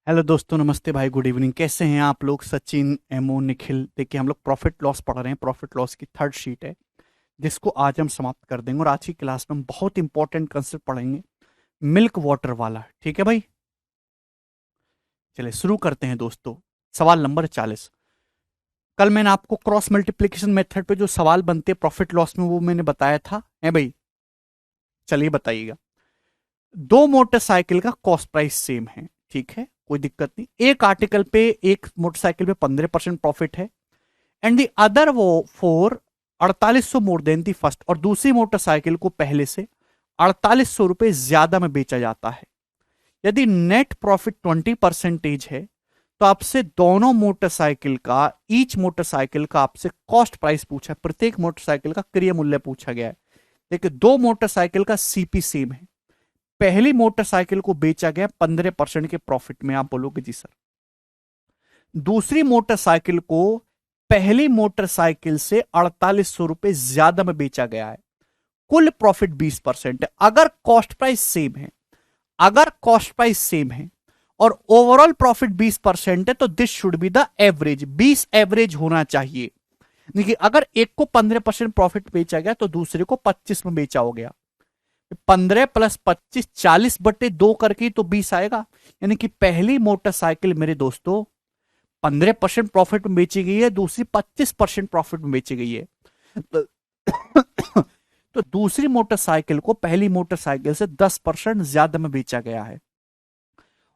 Hello दोस्तों, नमस्ते भाई, गुड इवनिंग। कैसे हैं आप लोग? सचिन, एमओ, निखिल। देखिए, हम लोग प्रॉफिट लॉस पढ़ रहे हैं। प्रॉफिट लॉस की थर्ड शीट है, जिसको आज हम समाप्त कर देंगे। और आज की क्लास में हम बहुत इंपॉर्टेंट कंसेप्ट पढ़ेंगे, मिल्क वाटर वाला। ठीक है भाई, चलिए शुरू करते हैं दोस्तों। सवाल नंबर 40। कल मैंने आपको क्रॉस मल्टीप्लीकेशन मेथड पे जो सवाल बनते हैं प्रॉफिट लॉस में, वो मैंने बताया था है भाई। चलिए बताइएगा। दो मोटरसाइकिल का कॉस्ट प्राइस सेम है, ठीक है, कोई दिक्कत नहीं। एक आर्टिकल पे, एक मोटरसाइकिल पे 15% प्रॉफिट है, एंड दी अदर वो four 4800 more than the first. और दूसरी मोटरसाइकिल को पहले से 4800 रुपए ज्यादा में बेचा जाता है। यदि नेट प्रॉफिट 20% है, तो आपसे दोनों मोटरसाइकिल का, ईच मोटरसाइकिल का आपसे कॉस्ट प्राइस पूछा है। प्रत्येक मोटरसाइकिल का क्रय मूल्य पूछा गया है। देखिए, दो मोटरसाइकिल का सीपी सेम है। पहली मोटरसाइकिल को बेचा गया 15% के प्रॉफिट में। आप बोलोगे जी सर। दूसरी मोटरसाइकिल को पहली मोटरसाइकिल से 4800 रुपए ज्यादा में बेचा गया है। कुल प्रॉफिट 20% है। अगर कॉस्ट प्राइस सेम है, अगर कॉस्ट प्राइस सेम है और ओवरऑल प्रॉफिट 20% है, तो this should be the average. 20 average होना चाहिए। देखिए, अगर एक को 15% प्रॉफिट बेचा गया, तो दूसरे को 25 में बेचा हो गया। 15 + 25 40/2 करके तो 20 आएगा। यानी कि पहली मोटरसाइकिल मेरे दोस्तों 15% प्रॉफिट में बेची गई है, दूसरी 25% प्रॉफिट में बेची गई है। तो, तो दूसरी मोटरसाइकिल को पहली मोटरसाइकिल से 10% ज्यादा में बेचा गया है।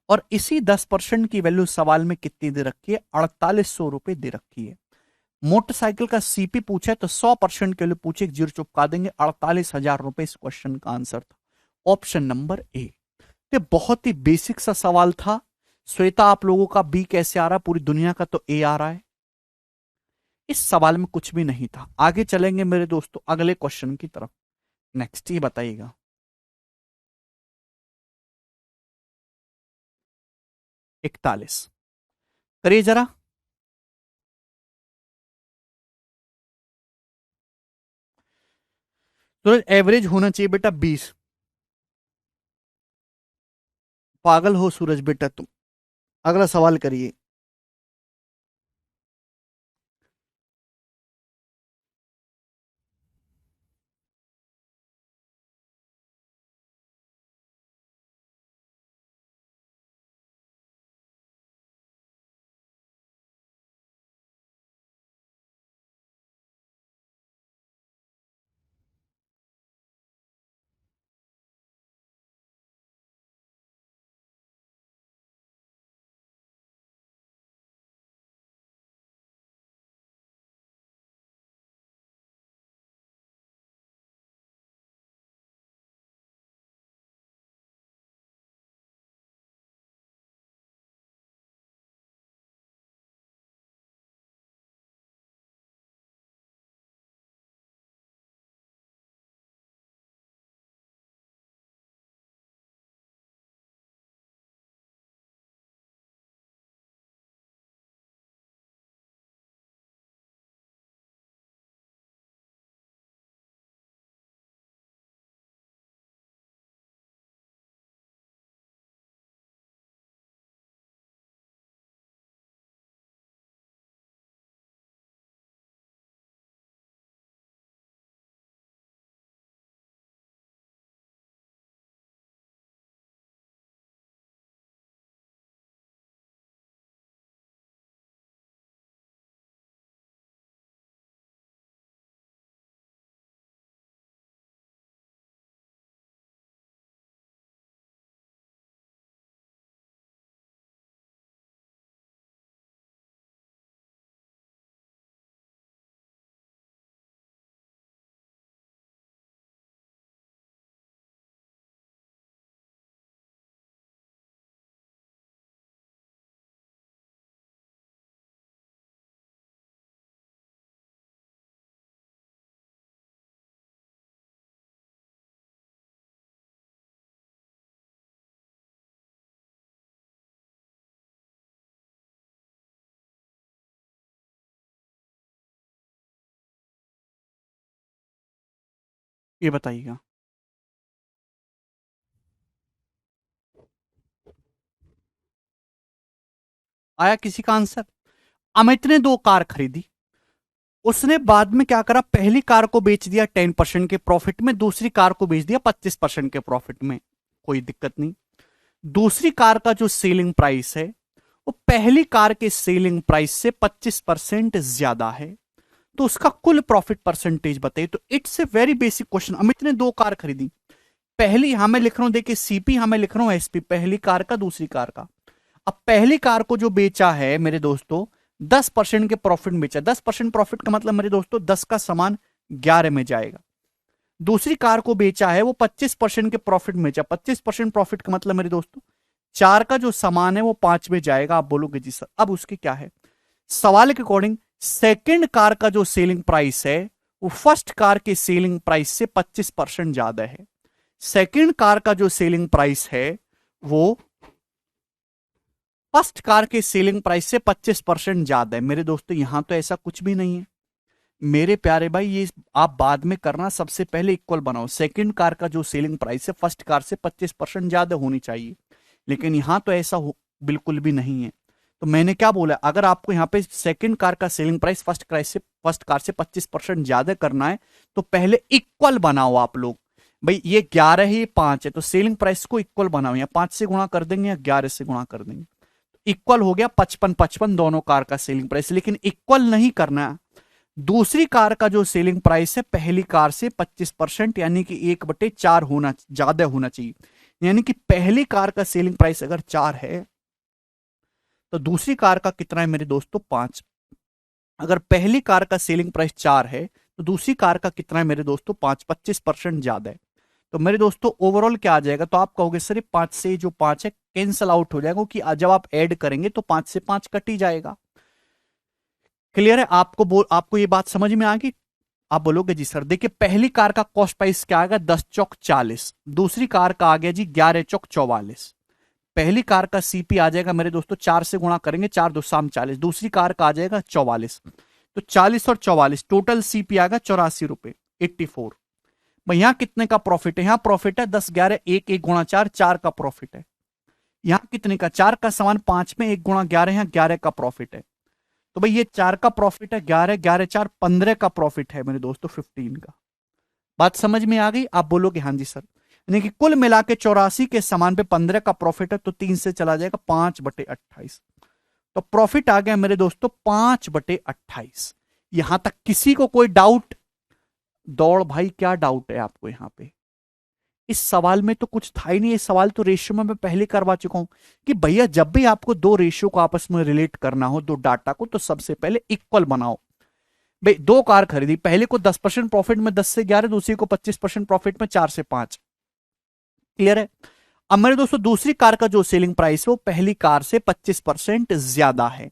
और इसी 10% की वैल्यू सवाल में कितनी दे रखी है? 4800 रुपए दे रखी है। मोटरसाइकिल का सीपी पूछा है, तो 100% के लिए पूछे, जीरो चुपका देंगे। 48,000 रुपए इस क्वेश्चन का आंसर था। Option number A. ये बहुत ही बेसिक सा सवाल था। श्वेता, आप लोगों का बी कैसे आ रहा है? पूरी दुनिया का तो ए आ रहा है। इस सवाल में कुछ भी नहीं था। आगे चलेंगे मेरे दोस्तों अगले क्वेश्चन की तरफ। नेक्स्ट ये बताइएगा। 41 करिए जरा। तो एवरेज होना चाहिए बेटा 20। पागल हो सूरज बेटा तुम। अगला सवाल करिए। ये बताइएगा। आया किसी का आंसर? अमित ने 2 कार खरीदी, उसने बाद में क्या करा, पहली कार को बेच दिया 10% के प्रॉफिट में, दूसरी कार को बेच दिया 25% के प्रॉफिट में, कोई दिक्कत नहीं। दूसरी कार का जो सेलिंग प्राइस है वो पहली कार के सेलिंग प्राइस से 25% ज्यादा है, तो उसका कुल प्रॉफिट परसेंटेज बताइए। तो it's a very basic question. Amit ने 2 कार खरीदी, पहली यहां मैं लिख रहा हूं, देखिए सीपी, यहां मैं लिख रहा हूं एसपी, पहली कार का दूसरी कार का। अब पहली कार को जो बेचा है मेरे दोस्तों 10% के प्रॉफिट में बेचा, 10% प्रॉफिट का मतलब मेरे दोस्तों 10 का सामान 11 में जाएगा। दूसरी कार को बेचा है वो 25% के प्रॉफिट में बेचा, 25% प्रॉफिट का मतलब मेरे दोस्तों 4 का जो सामान है वो 5 में जाएगा। आप बोलोगे जी सर, अब उसकी क्या है? सवाल के अकॉर्डिंग सेकेंड कार का जो सेलिंग प्राइस है वो फर्स्ट कार के सेलिंग प्राइस से 25% ज्यादा है। सेकेंड कार का जो सेलिंग प्राइस है वो फर्स्ट कार के सेलिंग प्राइस से 25% ज्यादा है। मेरे दोस्तों यहां तो ऐसा कुछ भी नहीं है मेरे प्यारे भाई, ये आप बाद में करना, सबसे पहले इक्वल बनाओ। सेकंड कार का जो सेलिंग प्राइस है फर्स्ट कार से 25% ज्यादा होनी चाहिए, लेकिन यहां तो ऐसा बिल्कुल भी नहीं है। तो मैंने क्या बोला, अगर आपको यहां पे सेकंड कार का सेलिंग प्राइस फर्स्ट कार से 25% ज्यादा करना है तो पहले इक्वल बनाओ आप लोग। भाई ये 11 है, ये 5 है, तो सेलिंग प्राइस को इक्वल बनाओ, या 5 से गुणा कर देंगे या 11 से गुणा कर देंगे, इक्वल हो गया 55-55 दोनों कार का सेलिंग प्राइस। लेकिन इक्वल नहीं करना, दूसरी कार का जो सेलिंग प्राइस है पहली कार से 25%, यानी कि 1/4 होना ज्यादा होना चाहिए। यानी कि पहली कार का सेलिंग प्राइस अगर 4 है तो दूसरी कार का कितना है मेरे दोस्तों? 5। अगर पहली कार का सेलिंग प्राइस 4 है तो दूसरी कार का कितना है मेरे दोस्तों? 5, 25% ज्यादा है। तो मेरे दोस्तों ओवरऑल क्या आ जाएगा? तो आप कहोगे सर 5 से जो 5 है कैंसल आउट हो जाएगा, कि जब आप ऐड करेंगे तो 5 से 5 कट ही जाएगा। क्लियर है? आपको ये बात समझ में आ गई? आप बोलोगे जी सर। देखिए पहली कार का कॉस्ट प्राइस क्या आएगा? 10 चौक 40, दूसरी कार का आ गया जी 11 चौक 44। पहली कार का सीपी आ जाएगा मेरे दोस्तों, 4 से गुणा करेंगे, 4 2 शाम 40, दूसरी कार का आ जाएगा 44, तो 40 और 44 टोटल सीपी आएगा 84 रुपए 84। भाई यहां कितने का प्रॉफिट है? यहां प्रॉफिट है 10 11 1 1 गुणा 4, 4 का प्रॉफिट है। यहां कितने का? 4 का सामान 5 में, 1 गुणा 11, यहां 11 का प्रॉफिट है। तो भाई ये 4 का प्रॉफिट है, 11 11 4 15 का प्रॉफिट है मेरे दोस्तों, 15 का। बात समझ में आ गई? आप बोलोगे हाँ जी सर। यानी कि कुल मिला के 84 के सामान पे 15 का प्रॉफिट है, तो 3 से चला जाएगा 5/28। तो प्रॉफिट आ गया मेरे दोस्तों 5/28। यहां तक किसी को कोई डाउट? दौड़ भाई, क्या डाउट है आपको यहां पे? इस सवाल में तो कुछ था ही नहीं। इस सवाल तो रेशियो में मैं पहले करवा चुका हूं कि भैया जब भी आपको दो रेशियो को आपस में रिलेट करना हो, दो डाटा को, तो सबसे पहले इक्वल बनाओ। भाई 2 कार खरीदी, पहले को 10% प्रॉफिट में 10 से 11, दूसरी को 25% प्रॉफिट में 4 से 5। क्लियर है? अब मेरे दोस्तों दूसरी कार का जो सेलिंग प्राइस है वो पहली कार से 25% ज्यादा है,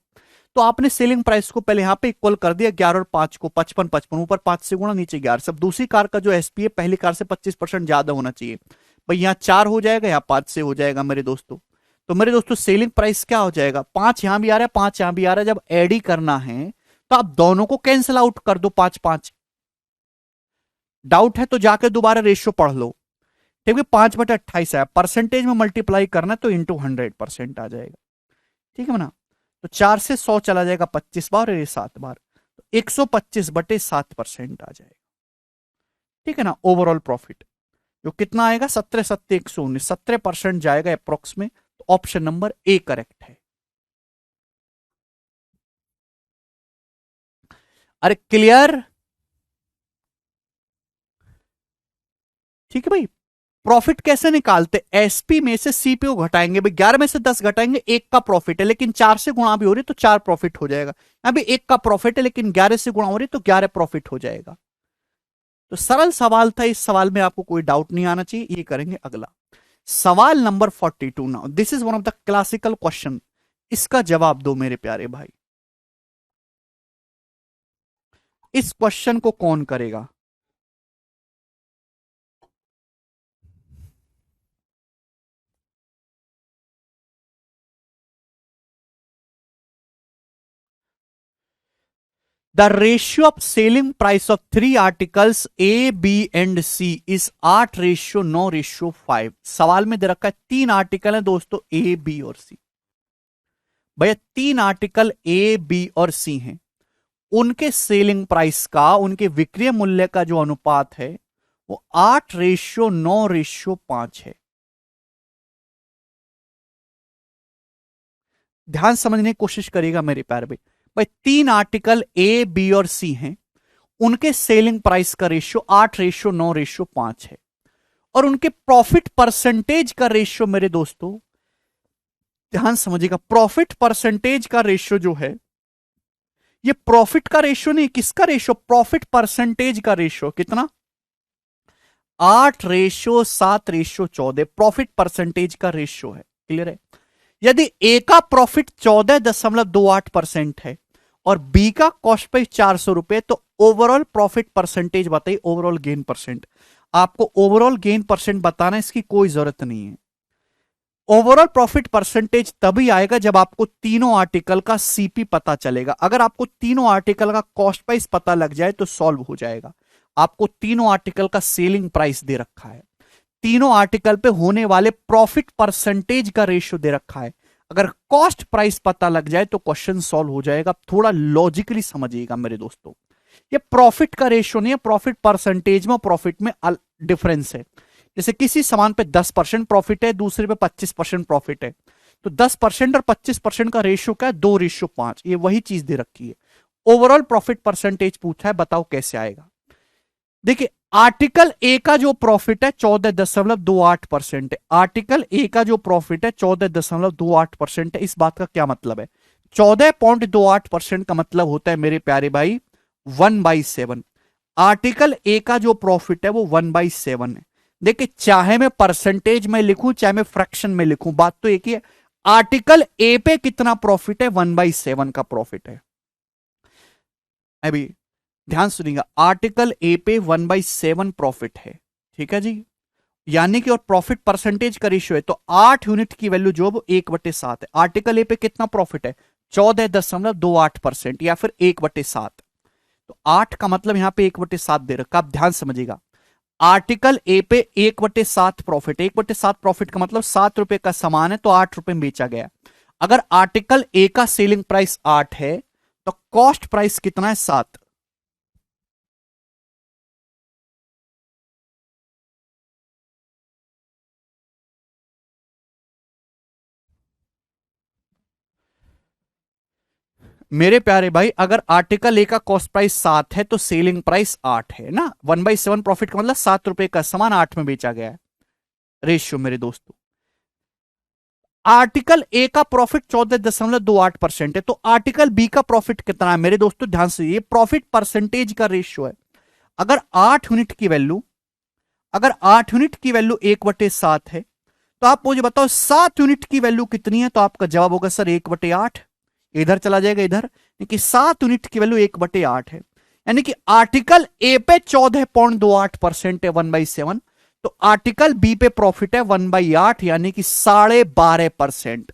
तो आपने सेलिंग प्राइस को पहले यहां पे इक्वल कर दिया, 11 और 5 को 55 55, ऊपर 5 से गुणा, नीचे 11। सब दूसरी कार का जो एसपी है पहली कार से 25% ज्यादा होना चाहिए। भाई यहां 4 हो जाएगा, यहां 5 से हो जाएगा मेरे दोस्तों। तो मेरे दोस्तों सेलिंग प्राइस क्या हो जाएगा? 5 यहां भी आ रहा है, 5 यहां भी आ रहा है। जब एड ही करना है तो आप दोनों को कैंसिल आउट कर दो, 5 5। डाउट है तो जाकर दोबारा रेशियो पढ़ लो। ठीक है, 5/28 है, परसेंटेज में मल्टीप्लाई करना तो इंटू 100% आ जाएगा। ठीक है ना? तो 4 से 100 चला जाएगा 25 बार, और ये 7 बार, तो 125/7% आ जाएगा। ठीक है ना? ओवरऑल प्रॉफिट जो कितना आएगा? 17 7 119, 17% जाएगा अप्रोक्स में। तो ऑप्शन नंबर ए करेक्ट है। अरे क्लियर? ठीक है भाई। प्रॉफिट कैसे निकालते? एसपी में से सीपीओ घटाएंगे। भाई 11 में से 10 घटाएंगे, 1 का प्रॉफिट है, लेकिन 4 से गुणा भी हो रही है तो 4 प्रॉफिट हो जाएगा। अभी 1 का प्रॉफिट है लेकिन 11 से गुणा हो रही है तो 11 प्रॉफिट हो जाएगा। तो सरल सवाल था, इस सवाल में आपको कोई डाउट नहीं आना चाहिए। ये करेंगे अगला सवाल number 42। Now this is one of the classical question. इसका जवाब दो मेरे प्यारे भाई। इस क्वेश्चन को कौन करेगा? The ratio of selling price of 3 articles A, B and C is 8:9:5। सवाल में दे रखा है 3 आर्टिकल है दोस्तों, A, B और C। भैया 3 आर्टिकल ए बी और सी हैं, उनके सेलिंग प्राइस का, उनके विक्रय मूल्य का जो अनुपात है वो 8:9:5 है। ध्यान समझने की कोशिश करिएगा मेरे प्यारे भाई। भाई 3 आर्टिकल ए बी और सी हैं, उनके सेलिंग प्राइस का रेशियो 8:9:5 है, और उनके प्रॉफिट परसेंटेज का रेशियो मेरे दोस्तों ध्यान समझिएगा, प्रॉफिट परसेंटेज का रेशियो जो है, ये प्रॉफिट का रेशियो नहीं, किसका रेशियो, प्रॉफिट परसेंटेज का रेशियो कितना, 8:7:14 प्रॉफिट परसेंटेज का रेशियो है। क्लियर है? यदि ए का प्रॉफिट 14.28% है और बी का कॉस्ट प्राइस 400 रुपए, तो ओवरऑल प्रॉफिट परसेंटेज बताइए, ओवरऑल गेन परसेंट। आपको ओवरऑल गेन परसेंट बताना इसकी कोई जरूरत नहीं है। ओवरऑल प्रॉफिट परसेंटेज तभी आएगा जब आपको तीनों आर्टिकल का सीपी पता चलेगा। अगर आपको तीनों आर्टिकल का कॉस्ट प्राइस पता लग जाए तो सॉल्व हो जाएगा। आपको तीनों आर्टिकल का सेलिंग प्राइस दे रखा है, तीनों आर्टिकल पे होने वाले प्रॉफिट परसेंटेज का रेशियो दे रखा है, अगर कॉस्ट प्राइस पता लग जाए तो क्वेश्चन सॉल्व हो जाएगा। थोड़ा लॉजिकली समझिएगा मेरे दोस्तों, ये प्रॉफिट का रेशियो नहीं है, प्रॉफिट परसेंटेज में प्रॉफिट में डिफरेंस है। जैसे किसी सामान पे 10% प्रॉफिट है, दूसरे पे 25% प्रॉफिट है, तो 10% और 25% का रेशियो क्या है, 2:5। ये वही चीज दे रखी है। ओवरऑल प्रॉफिट परसेंटेज पूछा है, बताओ कैसे आएगा। देखिए आर्टिकल ए का जो प्रॉफिट है 14.28% है, आर्टिकल ए का जो प्रॉफिट है 14.28% है। इस बात का क्या मतलब है, 14.28% का मतलब होता है मेरे प्यारे भाई 1/7। आर्टिकल ए का जो प्रॉफिट है वो 1/7 है। देखिए चाहे मैं परसेंटेज में लिखूं चाहे मैं फ्रैक्शन में लिखूं, बात तो एक ही है। आर्टिकल ए पे कितना प्रॉफिट है, 1/7 का प्रॉफिट है। अभी ध्यान सुनिएगा, आर्टिकल ए पे 1/7 प्रॉफिट है, ठीक है जी, यानी कि और प्रॉफिट परसेंटेज का रेशियो है तो 8 यूनिट की वैल्यू जो वो 1/7 है। आर्टिकल ए पे कितना प्रॉफिट है, 14.28% या फिर 1/7। तो 8 का मतलब यहां पे 1/7 दे रखा। आप ध्यान समझिएगा, आर्टिकल ए पे 1/7 प्रॉफिट, 1/7 प्रॉफिट का मतलब 7 रुपए का सामान है तो 8 रुपए में बेचा गया। अगर आर्टिकल ए का सेलिंग प्राइस 8 है तो कॉस्ट प्राइस कितना है, 7। मेरे प्यारे भाई अगर आर्टिकल ए का कॉस्ट प्राइस 7 है तो सेलिंग प्राइस 8 है ना, 1/7 प्रॉफिट का मतलब 7 रुपए का सामान 8 में बेचा गया है, रेशियो मेरे दोस्तों। आर्टिकल ए का प्रॉफिट 14.28% है, तो आर्टिकल बी का प्रॉफिट कितना है मेरे दोस्तों, ध्यान से, ये प्रॉफिट परसेंटेज का रेशियो है। अगर 8 यूनिट की वैल्यू, अगर 8 यूनिट की वैल्यू 1/7 है तो आप मुझे बताओ 7 यूनिट की वैल्यू कितनी है, तो आपका जवाब होगा सर 1/8। इधर चला जाएगा इधर, कि 7 यूनिट की वैल्यू 1/8 है, यानी कि आर्टिकल ए पे 14.28% है 1/7, तो आर्टिकल बी पे प्रॉफिट है 1/8 यानी कि 12.5%।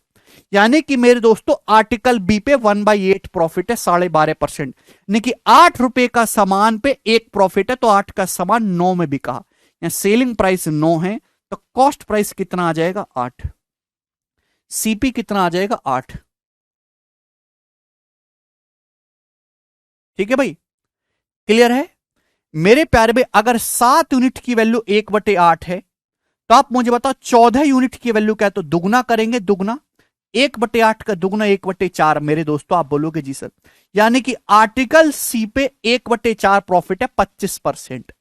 यानी कि मेरे दोस्तों आर्टिकल बी पे 1/8 प्रॉफिट है, 12.5%, यानी कि 8 रुपए का सामान पे 1 प्रॉफिट है तो 8 का सामान 9 में बिका, या सेलिंग प्राइस 9 है तो कॉस्ट प्राइस कितना आ जाएगा, 8। सीपी कितना आ जाएगा, 8। ठीक है भाई, क्लियर है मेरे प्यारे भाई। अगर 7 यूनिट की वैल्यू 1/8 है तो आप मुझे बताओ 14 यूनिट की वैल्यू क्या है, तो दुगना करेंगे, दुगना 1/8 का दुगना 1/4 मेरे दोस्तों, आप बोलोगे जी सर, यानी कि आर्टिकल सी पे 1/4 प्रॉफिट है 25%।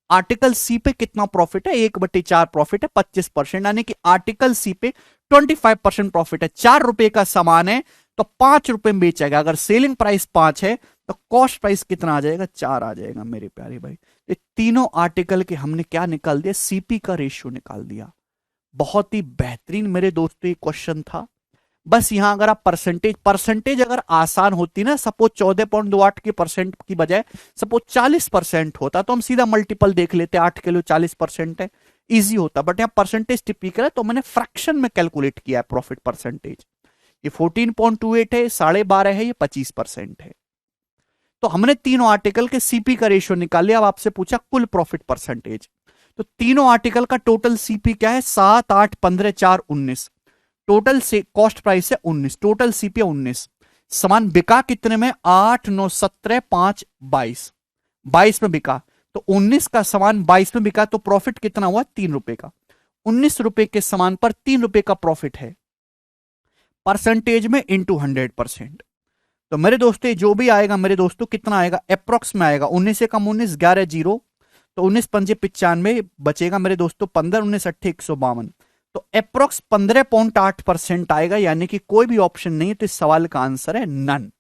आर्टिकल सी पे कितना प्रॉफिट है, 1/4 प्रॉफिट है 25%, यानी कि आर्टिकल सी पे 25% प्रॉफिट है। 4 रुपए का सामान है तो 5 रुपए में बेचेगा। अगर सेलिंग प्राइस 5 है तो कॉस्ट प्राइस कितना आ जाएगा, 4 आ जाएगा मेरे प्यारे भाई। ये तीनों आर्टिकल के हमने क्या निकाल दिया, सीपी का रेशियो निकाल दिया। बहुत ही बेहतरीन मेरे दोस्तों ये क्वेश्चन था। बस यहां अगर आप परसेंटेज, परसेंटेज अगर आसान होती ना, सपोज 14.28 की परसेंट की बजाय सपोज 40% होता तो हम सीधा मल्टीपल देख लेते, 8 किलो 40% है, इजी होता। बट यहां परसेंटेज टिपिकल है तो मैंने फ्रैक्शन में कैलकुलेट किया है प्रॉफिट परसेंटेज। ये 14.28 है, 12.5 है, ये 25% है। तो हमने तीनों आर्टिकल के सीपी का रेशियो निकाल लिया। अब आपसे पूछा कुल प्रॉफिट परसेंटेज, तो तीनों आर्टिकल का टोटल सीपी क्या है, 7, 8, 15, 4, 19। टोटल से कॉस्ट प्राइस है 19, टोटल सीपी 19, सामान बिका कितने में, 8 9 17 5 22, 22 में बिका, तो 19 का सामान 22 में बिका, तो प्रॉफिट कितना हुआ, 3 रुपए का। 19 रुपए के सामान पर 3 रुपए का प्रॉफिट है, परसेंटेज में इंटू 100%। तो मेरे दोस्तों जो भी आएगा मेरे दोस्तों कितना आएगा, अप्रोक्स में आएगा 19 से कम 19, 11 जीरो, तो 19 पंजे 95 बचेगा मेरे दोस्तों 15, 19 अट्ठे 152, तो अप्रोक्स 15.8% आएगा, यानी कि कोई भी ऑप्शन नहीं है। तो इस सवाल का आंसर है नन।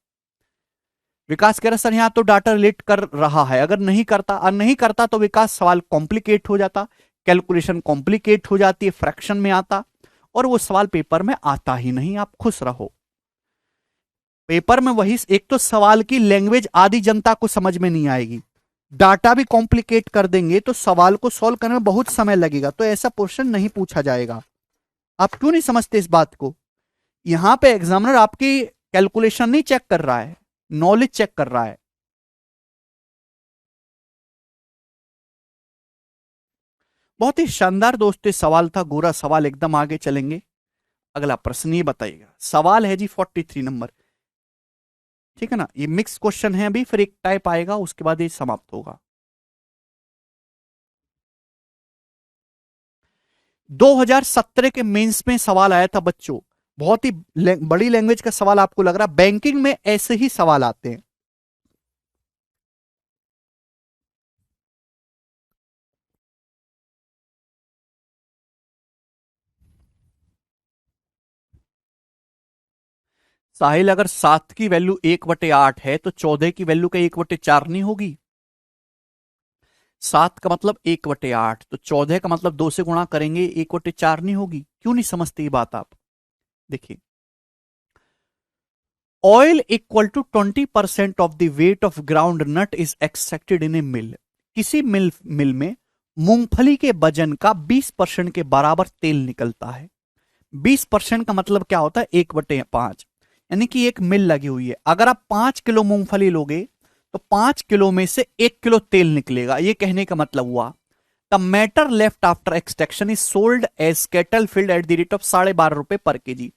विकास कह रहा सर यहां तो डाटा रिलेट कर रहा है, अगर नहीं करता और नहीं करता तो विकास सवाल कॉम्प्लिकेट हो जाता, कैलकुलेशन कॉम्प्लिकेट हो जाती है, फ्रैक्शन में आता, और वो सवाल पेपर में आता ही नहीं। आप खुश रहो, पेपर में वही, एक तो सवाल की लैंग्वेज आधी जनता को समझ में नहीं आएगी, डाटा भी कॉम्प्लिकेट कर देंगे तो सवाल को सॉल्व करने में बहुत समय लगेगा, तो ऐसा क्वेश्चन नहीं पूछा जाएगा। आप क्यों नहीं समझते इस बात को? यहां पे एग्जामिनर आपकी कैलकुलेशन नहीं चेक कर रहा है, नॉलेज चेक कर रहा है। बहुत ही शानदार दोस्तों सवाल था, गोरा सवाल, एकदम आगे चलेंगे। अगला प्रश्न ये बताइएगा, सवाल है जी 43 नंबर, ठीक है ना, ये मिक्स क्वेश्चन है अभी, फिर एक टाइप आएगा उसके बाद ये समाप्त होगा। 2017 के मेंस में सवाल आया था बच्चों, बहुत ही बड़ी लैंग्वेज का सवाल आपको लग रहा, बैंकिंग में ऐसे ही सवाल आते हैं। साहिल अगर 7 की वैल्यू 1/8 है तो 14 की वैल्यू का 1/4 नहीं होगी? 7 का मतलब 1/8, तो 14 का मतलब 2 से गुणा करेंगे, 1/4 नहीं होगी? क्यों नहीं समझते ये बात आप? देखिए, oil equal to 20% of the weight of groundnut is extracted in a mill. किसी मिल में मूंगफली के वजन का 20% के बराबर तेल निकलता है। 20% का मतलब क्या होता है, 1/5, यानी कि एक मिल लगी हुई है, अगर आप 5 किलो मूंगफली लोगे तो 5 किलो में से 1 किलो तेल निकलेगा। ये कहने का मतलब हुआ the matter left after extraction is sold as cattle field at the rate of 12.5 रुपए पर केजी।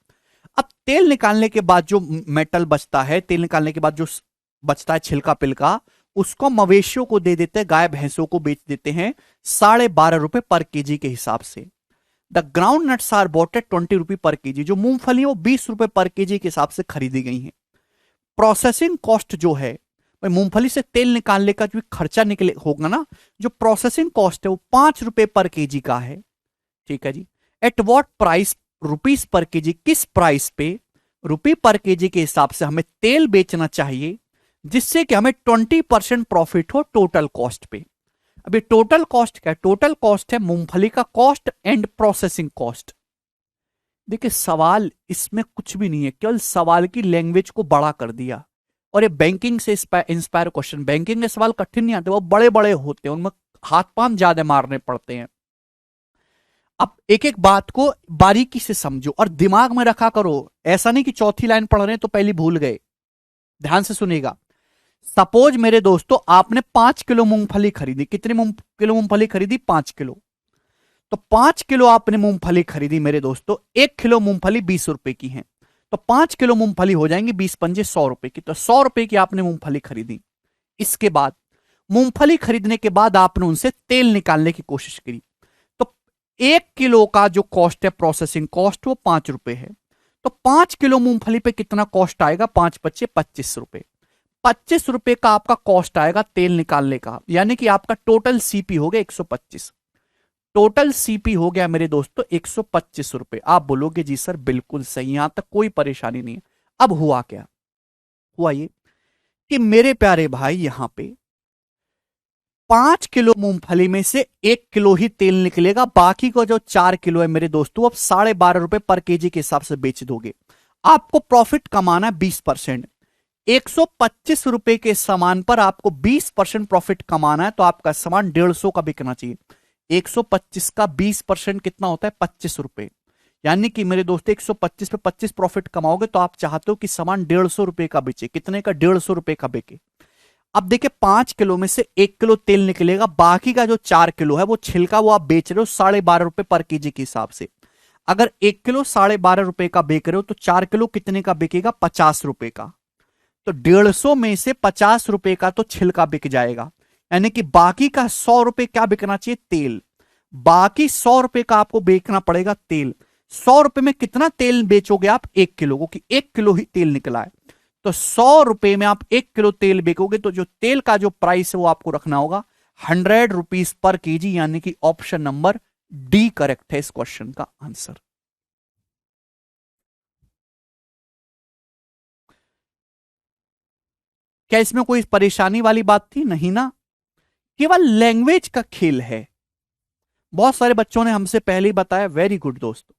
अब तेल निकालने के बाद जो मेटल बचता है, तेल निकालने के बाद जो बचता है छिलका पिलका, उसको मवेशियों को दे देते हैं, गाय भैंसों को बेच देते हैं 12.5 रुपए पर केजी के हिसाब से। The ground nuts are bought at 20 रुपए पर केजी। जो मूंगफली है वो 20 रुपए पर केजी के हिसाब से खरीदी गई है। प्रोसेसिंग कॉस्ट जो है, मूंगफली से तेल निकालने का जो खर्चा निकले होगा ना, जो प्रोसेसिंग कॉस्ट है वो 5 रुपए पर केजी का है। ठीक है जी। एट वॉट प्राइस, रुपीस पर केजी, किस प्राइस पे, रुपये पर केजी के हिसाब से हमें तेल बेचना चाहिए जिससे कि हमें 20% प्रॉफिट हो टोटल कॉस्ट पे। अभी टोटल कॉस्ट क्या है? टोटल कॉस्ट है मूंगफली का कॉस्ट एंड प्रोसेसिंग कॉस्ट। देखिए सवाल इसमें कुछ भी नहीं है, केवल सवाल की लैंग्वेज को बड़ा कर दिया। और ये बैंकिंग से इंस्पायर क्वेश्चन, बैंकिंग के सवाल कठिन नहीं आते, वो बड़े बड़े होते हैं, उनमें हाथ पांव ज्यादा मारने पड़ते हैं। अब एक एक बात को बारीकी से समझो और दिमाग में रखा करो। ऐसा नहीं कि चौथी लाइन पढ़ रहे हैं तो पहली भूल गए। ध्यान से सुनिएगा। सपोज मेरे दोस्तों आपने 5 किलो मूंगफली खरीदी। कितनी किलो मूंगफली खरीदी? 5 किलो। तो 5 किलो आपने मूंगफली खरीदी मेरे दोस्तों, 1 किलो मूंगफली 20 रुपए की है, तो 5 किलो मूंगफली हो जाएंगे 20 पंजे 100 रुपए की। तो 100 रुपए की आपने मूंगफली खरीदी। इसके बाद मूंगफली खरीदने के बाद आपने उनसे तेल निकालने की कोशिश करी, तो 1 किलो का जो कॉस्ट है प्रोसेसिंग कॉस्ट वो 5 रुपए है। तो 5 किलो मूंगफली पे कितना कॉस्ट आएगा? 5 पच्चे 25 रुपए। 25 रुपए का आपका कॉस्ट आएगा तेल निकालने का, यानी कि आपका टोटल सीपी हो गया 125। टोटल सीपी हो गया मेरे दोस्तों 125 रुपए। आप बोलोगे जी सर बिल्कुल सही, यहां तक कोई परेशानी नहीं है। अब हुआ क्या? हुआ ये कि मेरे प्यारे भाई यहां पे 5 किलो मूंगफली में से 1 किलो ही तेल निकलेगा, बाकी को जो 4 किलो है मेरे दोस्तों अब 12.5 रुपए पर केजी के हिसाब से बेच दोगे। आपको प्रॉफिट कमाना है 20%। 125 रुपए के सामान पर आपको 20% प्रॉफिट कमाना है, तो आपका सामान 150 का बिकना चाहिए। 125 का 20% कितना होता है? 25 रुपए। यानी कि मेरे दोस्तों 125 पे 25 प्रॉफिट कमाओगे तो आप चाहते हो कि सामान 150 रुपए का बेचे। कितने का? 150 रुपए का बिके। अब देखिए 5 किलो में से 1 किलो तेल निकलेगा, बाकी का जो 4 किलो है वो छिलका वो आप बेच रहे हो 12.5 रुपए पर केजी के हिसाब से। अगर 1 किलो 12.5 रुपए का बेच रहे हो तो 4 किलो कितने का बिकेगा? 50 रुपए का। तो 150 में से 50 रुपए का तो छिलका बिक जाएगा, यानी कि बाकी का 100 रुपए क्या बिकना चाहिए? तेल। बाकी 100 रुपए का आपको बेचना पड़ेगा तेल। 100 रुपए में कितना तेल बेचोगे आप? 1 किलो, क्योंकि 1 किलो ही तेल निकला है। तो 100 रुपए में आप 1 किलो तेल बेचोगे तो जो तेल का जो प्राइस है वो आपको रखना होगा 100 रुपीज पर केजी, यानी कि ऑप्शन नंबर डी करेक्ट है इस क्वेश्चन का आंसर। क्या इसमें कोई परेशानी वाली बात थी? नहीं ना, केवल लैंग्वेज का खेल है। बहुत सारे बच्चों ने हमसे पहले ही बताया, वेरी गुड दोस्तों।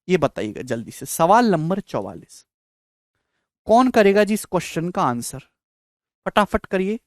ये बताइएगा जल्दी से, सवाल नंबर 44 कौन करेगा जी इस क्वेश्चन का आंसर? फटाफट करिए।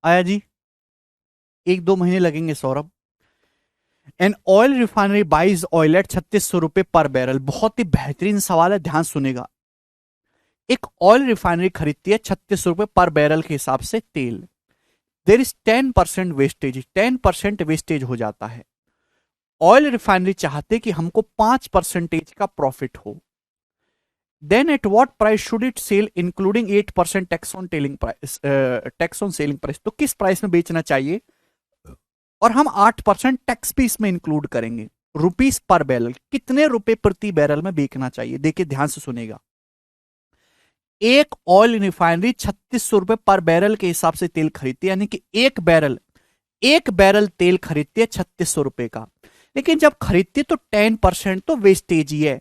आया जी, 1-2 महीने लगेंगे Saurabh. An oil refinery buys oil at 3600 रुपए पर बैरल। बहुत ही बेहतरीन सवाल है, ध्यान सुनेगा। एक ऑयल रिफाइनरी खरीदती है 3600 रुपए पर बैरल के हिसाब से तेल। देर इज 10% वेस्टेज, 10% वेस्टेज हो जाता है। ऑयल रिफाइनरी चाहते कि हमको 5% का प्रॉफिट हो। Then at what price should it sell including 8% tax on telling price, tax on selling price. तो किस प्राइस में बेचना चाहिए? और हम 8% टैक्स भी इसमें इंक्लूड करेंगे। रुपीस पर बैरल, कितने रुपए प्रति बैरल में बेचना चाहिए? देखिए ध्यान से सुनेगा। एक ऑयल रिफाइनरी 3600 रुपए पर बैरल के हिसाब से तेल खरीदती है, यानी कि एक बैरल तेल खरीदती है 3600 रुपए का। लेकिन जब खरीदती है तो 10% तो वेस्टेज ही है।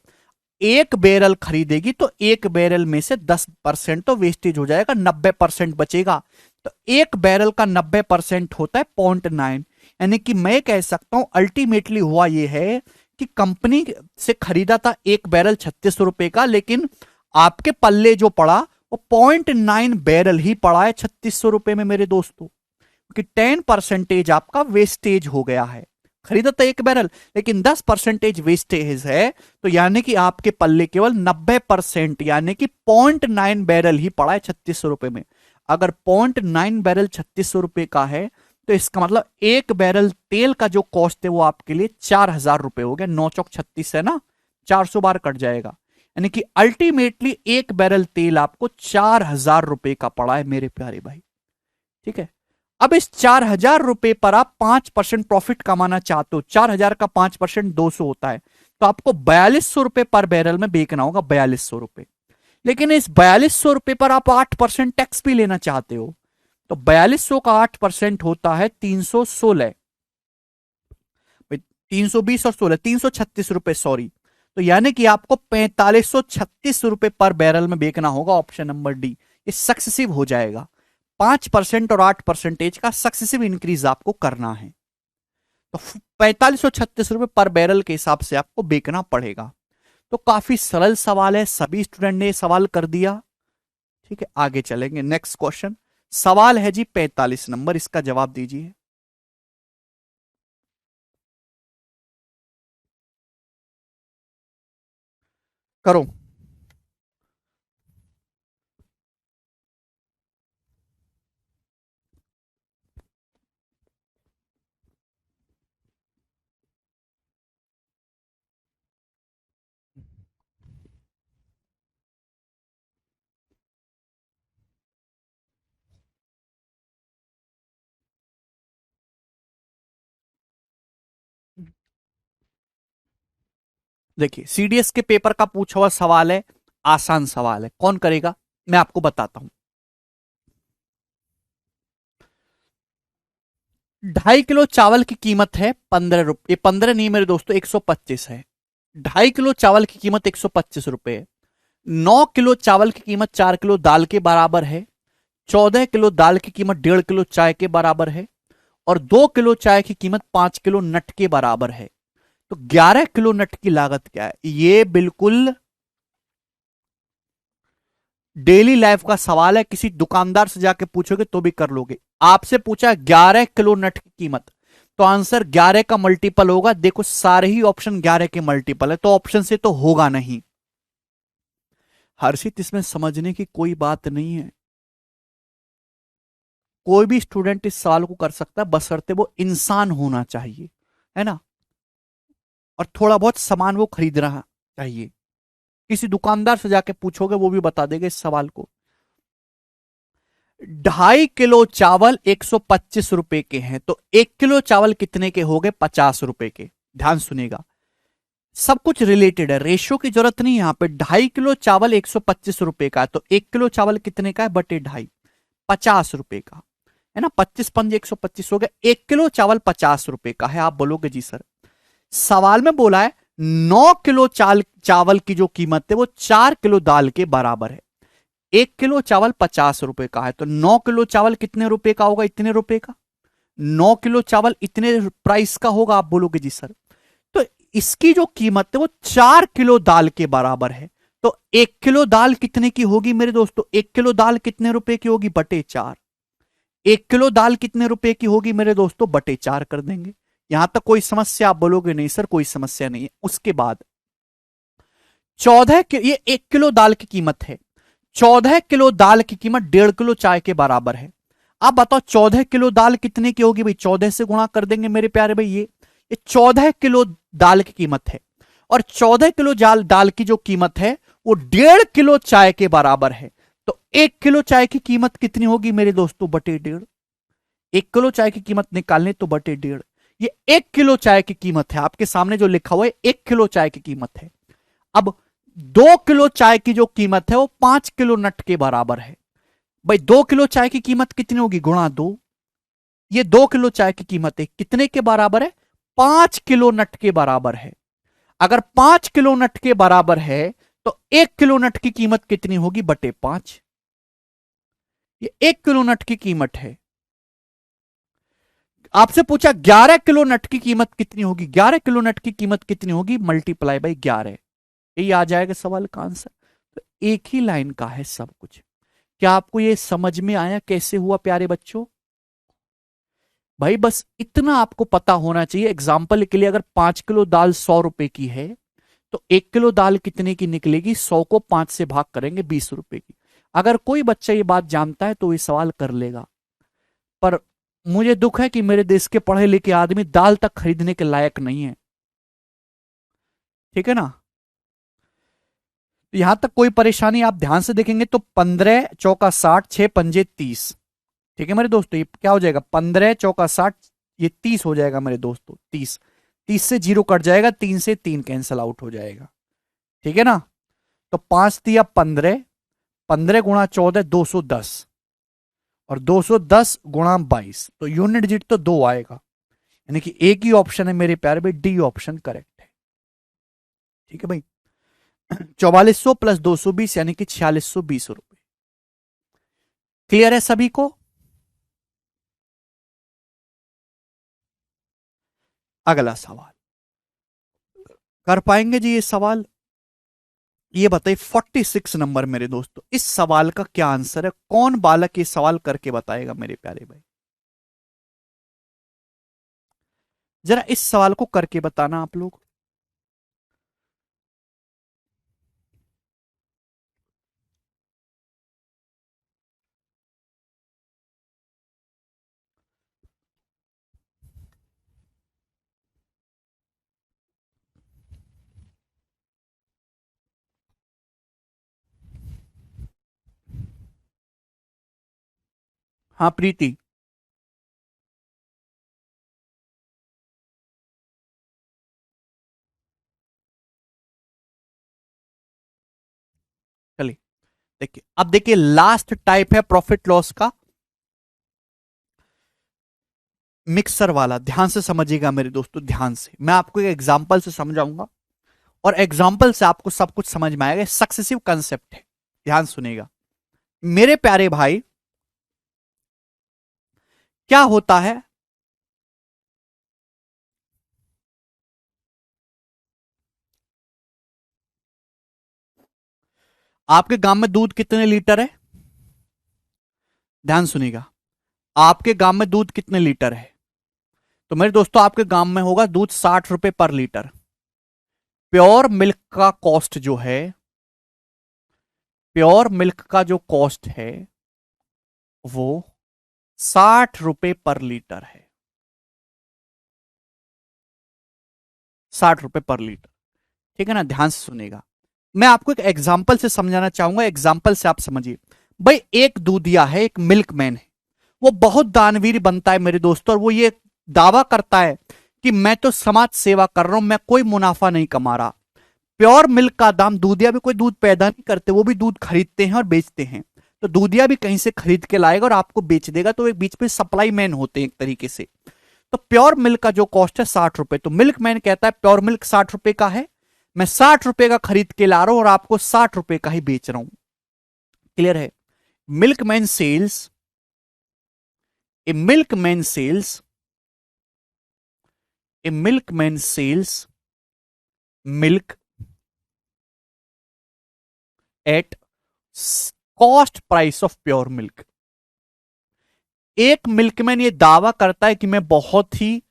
एक बैरल खरीदेगी तो एक बैरल में से 10% तो वेस्टेज हो जाएगा, 90% बचेगा। तो एक बैरल का 90% होता है 0.9, यानी कि मैं कह सकता हूं अल्टीमेटली हुआ यह है कि कंपनी से खरीदा था एक बैरल 3600 रुपए का, लेकिन आपके पल्ले जो पड़ा वो 0.9 बैरल ही पड़ा है 3600 रुपए में मेरे दोस्तों, क्योंकि 10% आपका वेस्टेज हो गया है। खरीदा था एक बैरल लेकिन 10% वेस्टेज है, तो यानी कि आपके पल्ले केवल 90%, यानी कि 0.9 बैरल ही पड़ा है 3600 रुपए में। अगर 0.9 बैरल 3600 रुपए का है तो इसका मतलब एक बैरल तेल का जो कॉस्ट है वो आपके लिए 4000 रुपए हो गया। 9 चौक 36 है ना, 400 बार कट जाएगा, यानी कि अल्टीमेटली एक बैरल तेल आपको 4000 रुपए का पड़ा है मेरे प्यारे भाई। ठीक है, अब इस 4,000 रुपए पर आप 5% प्रॉफिट कमाना चाहते हो, 4,000 का 5% 200 होता है, तो आपको 4,200 रुपए पर बैरल में बेचना होगा, 4,200 रुपए। लेकिन इस 4,200 रुपए पर आप 8% टैक्स भी लेना चाहते हो, तो 4,200 का 8% होता है 316, 320 और 16, 336 रुपए, सॉरी। तो यानी कि आपको 4,536 रुपए पर बैरल में बेचना होगा, ऑप्शन नंबर डी। ये सक्सेसिव हो जाएगा, 5% और 8% का सक्सेसिव इंक्रीज आपको करना है, तो 4,536 रुपए पर बैरल के हिसाब से आपको बेचना पड़ेगा। तो काफी सरल सवाल है, सभी स्टूडेंट ने सवाल कर दिया। ठीक है, आगे चलेंगे, नेक्स्ट क्वेश्चन। सवाल है जी 45 नंबर, इसका जवाब दीजिए। करो। देखिए, सीडीएस के पेपर का पूछा हुआ सवाल है, आसान सवाल है, कौन करेगा मैं आपको बताता हूं। 2.5 किलो चावल की कीमत है 15 रुपए, 15 नहीं मेरे दोस्तों, 125 है। 2.5 किलो चावल की कीमत 125 रुपए है। 9 किलो चावल की कीमत 4 किलो दाल के बराबर है। 14 किलो दाल की कीमत 1.5 किलो चाय के बराबर है। और 2 किलो चाय की कीमत 5 किलो नट के बराबर है। तो 11 किलो नट की लागत क्या है? ये बिल्कुल डेली लाइफ का सवाल है, किसी दुकानदार से जाके पूछोगे तो भी कर लोगे। आपसे पूछा 11 किलो नट की कीमत, तो आंसर 11 का मल्टीपल होगा। देखो सारे ही ऑप्शन 11 के मल्टीपल है, तो ऑप्शन से तो होगा नहीं। हर्षित, इसमें समझने की कोई बात नहीं है, कोई भी स्टूडेंट इस सवाल को कर सकता है, बशर्ते वो इंसान होना चाहिए, है ना, और थोड़ा बहुत सामान वो खरीद रहा चाहिए। किसी दुकानदार से जाके पूछोगे वो भी बता देगा इस सवाल को। 2.5 किलो चावल 125 रुपए के हैं, तो 1 किलो चावल कितने के हो गए? 50 रुपए के। ध्यान सुनेगा, सब कुछ रिलेटेड है, रेशियो की जरूरत नहीं है यहां पे। 2.5 किलो चावल 125 रुपए का है, तो 1 किलो चावल कितने का है? बटे 2.5, 50 रुपए का, है ना। 25 × 5 = 125 हो गया। 1 किलो चावल 50 रुपए का है। आप बोलोगे जी सर, सवाल में बोला है 9 किलो चावल की जो कीमत है वो 4 किलो दाल के बराबर है। 1 किलो चावल 50 रुपए का है, तो 9 किलो चावल कितने रुपए का होगा? इतने रुपए का। 9 किलो चावल इतने प्राइस का होगा। आप बोलोगे जी सर, तो इसकी जो कीमत है वो 4 किलो दाल के बराबर है। तो 1 किलो दाल कितने की होगी मेरे दोस्तों? 1 किलो दाल कितने रुपए की होगी? बटे 4। 1 किलो दाल कितने रुपए की होगी मेरे दोस्तों? बटे 4 कर देंगे। यहां तक कोई समस्या? आप बोलोगे नहीं सर कोई समस्या नहीं है। उसके बाद 14 ये 1 किलो दाल की कीमत है, 14 किलो दाल की कीमत 1.5 किलो चाय के बराबर है। आप बताओ 14 किलो दाल कितने की होगी? भाई 14 से गुणा कर देंगे मेरे प्यारे भाई। ये 14 किलो दाल की कीमत है, और 14 किलो दाल की जो कीमत है वो 1.5 किलो चाय के बराबर है। तो 1 किलो चाय की कीमत कितनी होगी मेरे दोस्तों? बटे 1.5। 1 किलो चाय की कीमत निकालने तो बटे 1.5। ये 1 किलो चाय की कीमत है, आपके सामने जो लिखा हुआ है 1 किलो चाय की कीमत है। अब 2 किलो चाय की जो कीमत है वो 5 किलो नट के बराबर है। भाई 2 किलो चाय की कीमत कितनी होगी? गुणा 2। ये 2 किलो चाय की कीमत है कितने के बराबर है? 5 किलो नट के बराबर है। अगर 5 किलो नट के बराबर है तो 1 किलो नट की कीमत कितनी होगी? बटे 5। ये 1 किलो नट की कीमत है। आपसे पूछा 11 किलो नट की कीमत कितनी होगी? 11 किलो नट की कीमत कितनी होगी? Multiply by 11। यही आ जाएगा सवाल का आंसर। तो एक ही लाइन का है सब कुछ। क्या आपको ये समझ में आया कैसे हुआ प्यारे बच्चों? भाई बस इतना आपको पता होना चाहिए। एग्जाम्पल के लिए, अगर 5 किलो दाल 100 रुपए की है तो 1 किलो दाल कितने की निकलेगी? 100 को 5 से भाग करेंगे 20 रुपए की। अगर कोई बच्चा ये बात जानता है तो ये सवाल कर लेगा। पर मुझे दुख है कि मेरे देश के पढ़े लिखे आदमी दाल तक खरीदने के लायक नहीं है। ठीक है ना। यहां तक कोई परेशानी आप ध्यान से देखेंगे तो 15 × 4 = 60, 6 × 5 = 30। ठीक है मेरे दोस्तों, ये क्या हो जाएगा, 15 × 4 = 60, ये 30 हो जाएगा मेरे दोस्तों, 30। 30 से 0 कट जाएगा, 3 से 3 कैंसल आउट हो जाएगा। ठीक है ना, तो 5 दिया 15, 15 × 14 210, और 210 × 22, तो यूनिट डिजिट तो 2 आएगा, यानी कि एक ही ऑप्शन है मेरे प्यारे भाई, डी ऑप्शन करेक्ट है। ठीक है भाई, 4400 + 220 यानी कि 4620 रुपए। क्लियर है सभी को? अगला सवाल कर पाएंगे जी ये सवाल? ये बताइए 46 नंबर मेरे दोस्तों, इस सवाल का क्या आंसर है? कौन बालक ये सवाल करके बताएगा मेरे प्यारे भाई? जरा इस सवाल को करके बताना आप लोग। हाँ प्रीति, चलिए देखिए, अब देखिए लास्ट टाइप है प्रॉफिट लॉस का, मिक्सर वाला। ध्यान से समझिएगा मेरे दोस्तों, ध्यान से, मैं आपको एक एग्जांपल से समझाऊंगा, और एग्जाम्पल से आपको सब कुछ समझ में आएगा। सक्सेसिव कंसेप्ट है, ध्यान सुनेगा मेरे प्यारे भाई। क्या होता है, आपके गांव में दूध कितने लीटर है? ध्यान सुनिएगा, आपके गांव में दूध कितने लीटर है? तो मेरे दोस्तों आपके गांव में होगा दूध 60 रुपए पर लीटर। प्योर मिल्क का कॉस्ट जो है, प्योर मिल्क का जो कॉस्ट है वो 60 रुपए पर लीटर है, 60 रुपए पर लीटर। ठीक है ना, ध्यान से सुनेगा, मैं आपको एक एग्जाम्पल से समझाना चाहूंगा, एग्जाम्पल से आप समझिए। भाई एक दूधिया है, एक मिल्कमैन है, वो बहुत दानवीर बनता है मेरे दोस्तों, और वो ये दावा करता है कि मैं तो समाज सेवा कर रहा हूं, मैं कोई मुनाफा नहीं कमा रहा। प्योर मिल्क का दाम, दूधिया भी कोई दूध पैदा नहीं करते, वो भी दूध खरीदते हैं और बेचते हैं, तो दूधिया भी कहीं से खरीद के लाएगा और आपको बेच देगा, तो एक बीच में सप्लाई मैन होते हैं एक तरीके से। तो प्योर मिल्क का जो कॉस्ट है 60 रुपए, तो मिल्क मैन कहता है प्योर मिल्क 60 रुपए का है, मैं 60 रुपए का खरीद के ला रहा हूं और आपको 60 रुपए का ही बेच रहा हूं। क्लियर है? Milkman sells, a milkman sells, a milkman sells milk at cost price of pure milk. एक मिल्कमैन ये दावा करता है कि मैं बहुत ही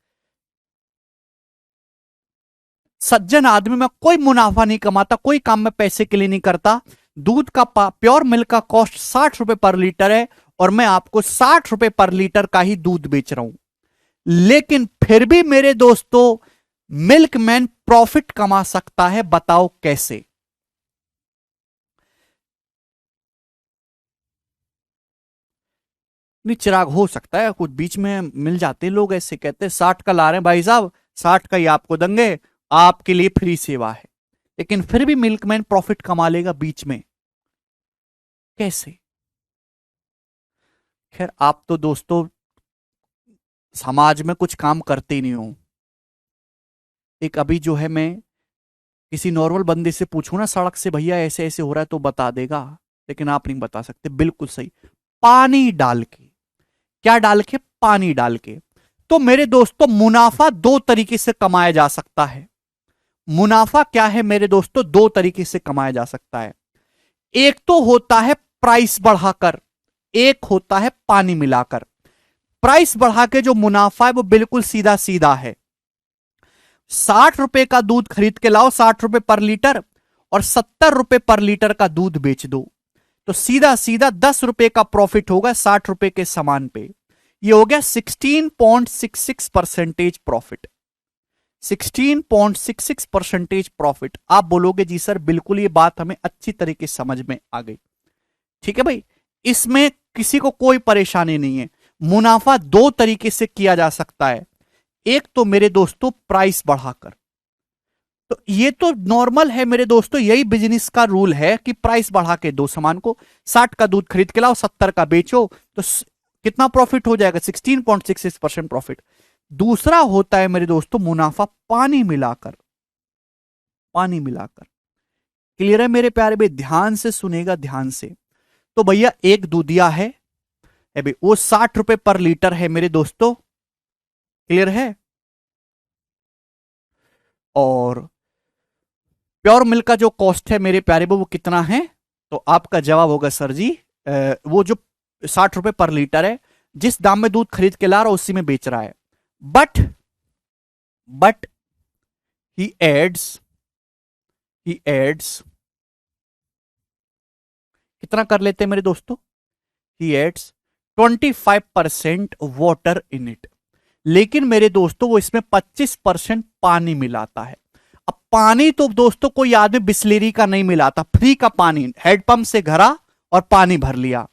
सज्जन आदमी, मैं कोई मुनाफा नहीं कमाता, कोई काम मैं पैसे के लिए नहीं करता, दूध का प्योर मिल्क का कॉस्ट 60 रुपए पर लीटर है और मैं आपको 60 रुपए पर लीटर का ही दूध बेच रहा हूं। लेकिन फिर भी मेरे दोस्तों मिल्कमैन प्रॉफिट कमा सकता है, बताओ कैसे? नहीं, चिराग हो सकता है कुछ बीच में मिल जाते हैं लोग, ऐसे कहते हैं 60 का ला रहे हैं भाई साहब, 60 का ही आपको देंगे, आपके लिए फ्री सेवा है। लेकिन फिर भी मिल्कमैन प्रॉफिट कमा लेगा बीच में, कैसे? खैर आप तो दोस्तों समाज में कुछ काम करते ही नहीं हो। एक अभी जो है, मैं किसी नॉर्मल बंदे से पूछूं ना सड़क से, भैया ऐसे ऐसे हो रहा है, तो बता देगा, लेकिन आप नहीं बता सकते। बिल्कुल सही, पानी डाल के। क्या डाल के? पानी डाल के। तो मेरे दोस्तों मुनाफा दो तरीके से कमाया जा सकता है। मुनाफा क्या है मेरे दोस्तों? दो तरीके से कमाया जा सकता है। एक तो होता है प्राइस बढ़ाकर, एक होता है पानी मिलाकर। प्राइस बढ़ा के जो मुनाफा है वो बिल्कुल सीधा सीधा है, 60 रुपए का दूध खरीद के लाओ 60 रुपए पर लीटर, और 70 रुपए पर लीटर का दूध बेच दो, तो सीधा सीधा 10 रुपए का प्रॉफिट होगा 60 रुपए के सामान पे। ये हो गया 16.66% प्रॉफिट, 16.66% प्रॉफिट। आप बोलोगे जी सर बिल्कुल, ये बात हमें अच्छी तरीके से समझ में आ गई। ठीक है भाई, इसमें किसी को कोई परेशानी नहीं है। मुनाफा दो तरीके से किया जा सकता है। एक तो मेरे दोस्तों प्राइस बढ़ाकर, तो ये तो नॉर्मल है मेरे दोस्तों, यही बिजनेस का रूल है कि प्राइस बढ़ा के दो सामान को। 60 का दूध खरीद के लाओ, 70 का बेचो, तो कितना प्रॉफिट हो जाएगा? 16.66% प्रॉफिट। दूसरा होता है मेरे दोस्तों मुनाफा पानी मिलाकर, पानी मिलाकर। क्लियर है मेरे प्यारे भाई? ध्यान से सुनेगा, ध्यान से। तो भैया एक दूधिया है भाई, वो 60 रुपए पर लीटर है मेरे दोस्तों। क्लियर है? और प्योर मिल्क का जो कॉस्ट है मेरे प्यारे वो कितना है? तो आपका जवाब होगा सर जी वो जो 60 रुपए पर लीटर है, जिस दाम में दूध खरीद के ला रहा उसी में बेच रहा है। बट ही एड्स कितना कर लेते हैं मेरे दोस्तों? ही एड्स 25% वाटर इन इट। लेकिन मेरे दोस्तों वो इसमें 25% पानी मिलाता है। अब पानी तो दोस्तों कोई आदमी बिस्लेरी का नहीं मिलाता, फ्री का पानी हैंडपंप से भरा और पानी भर लिया।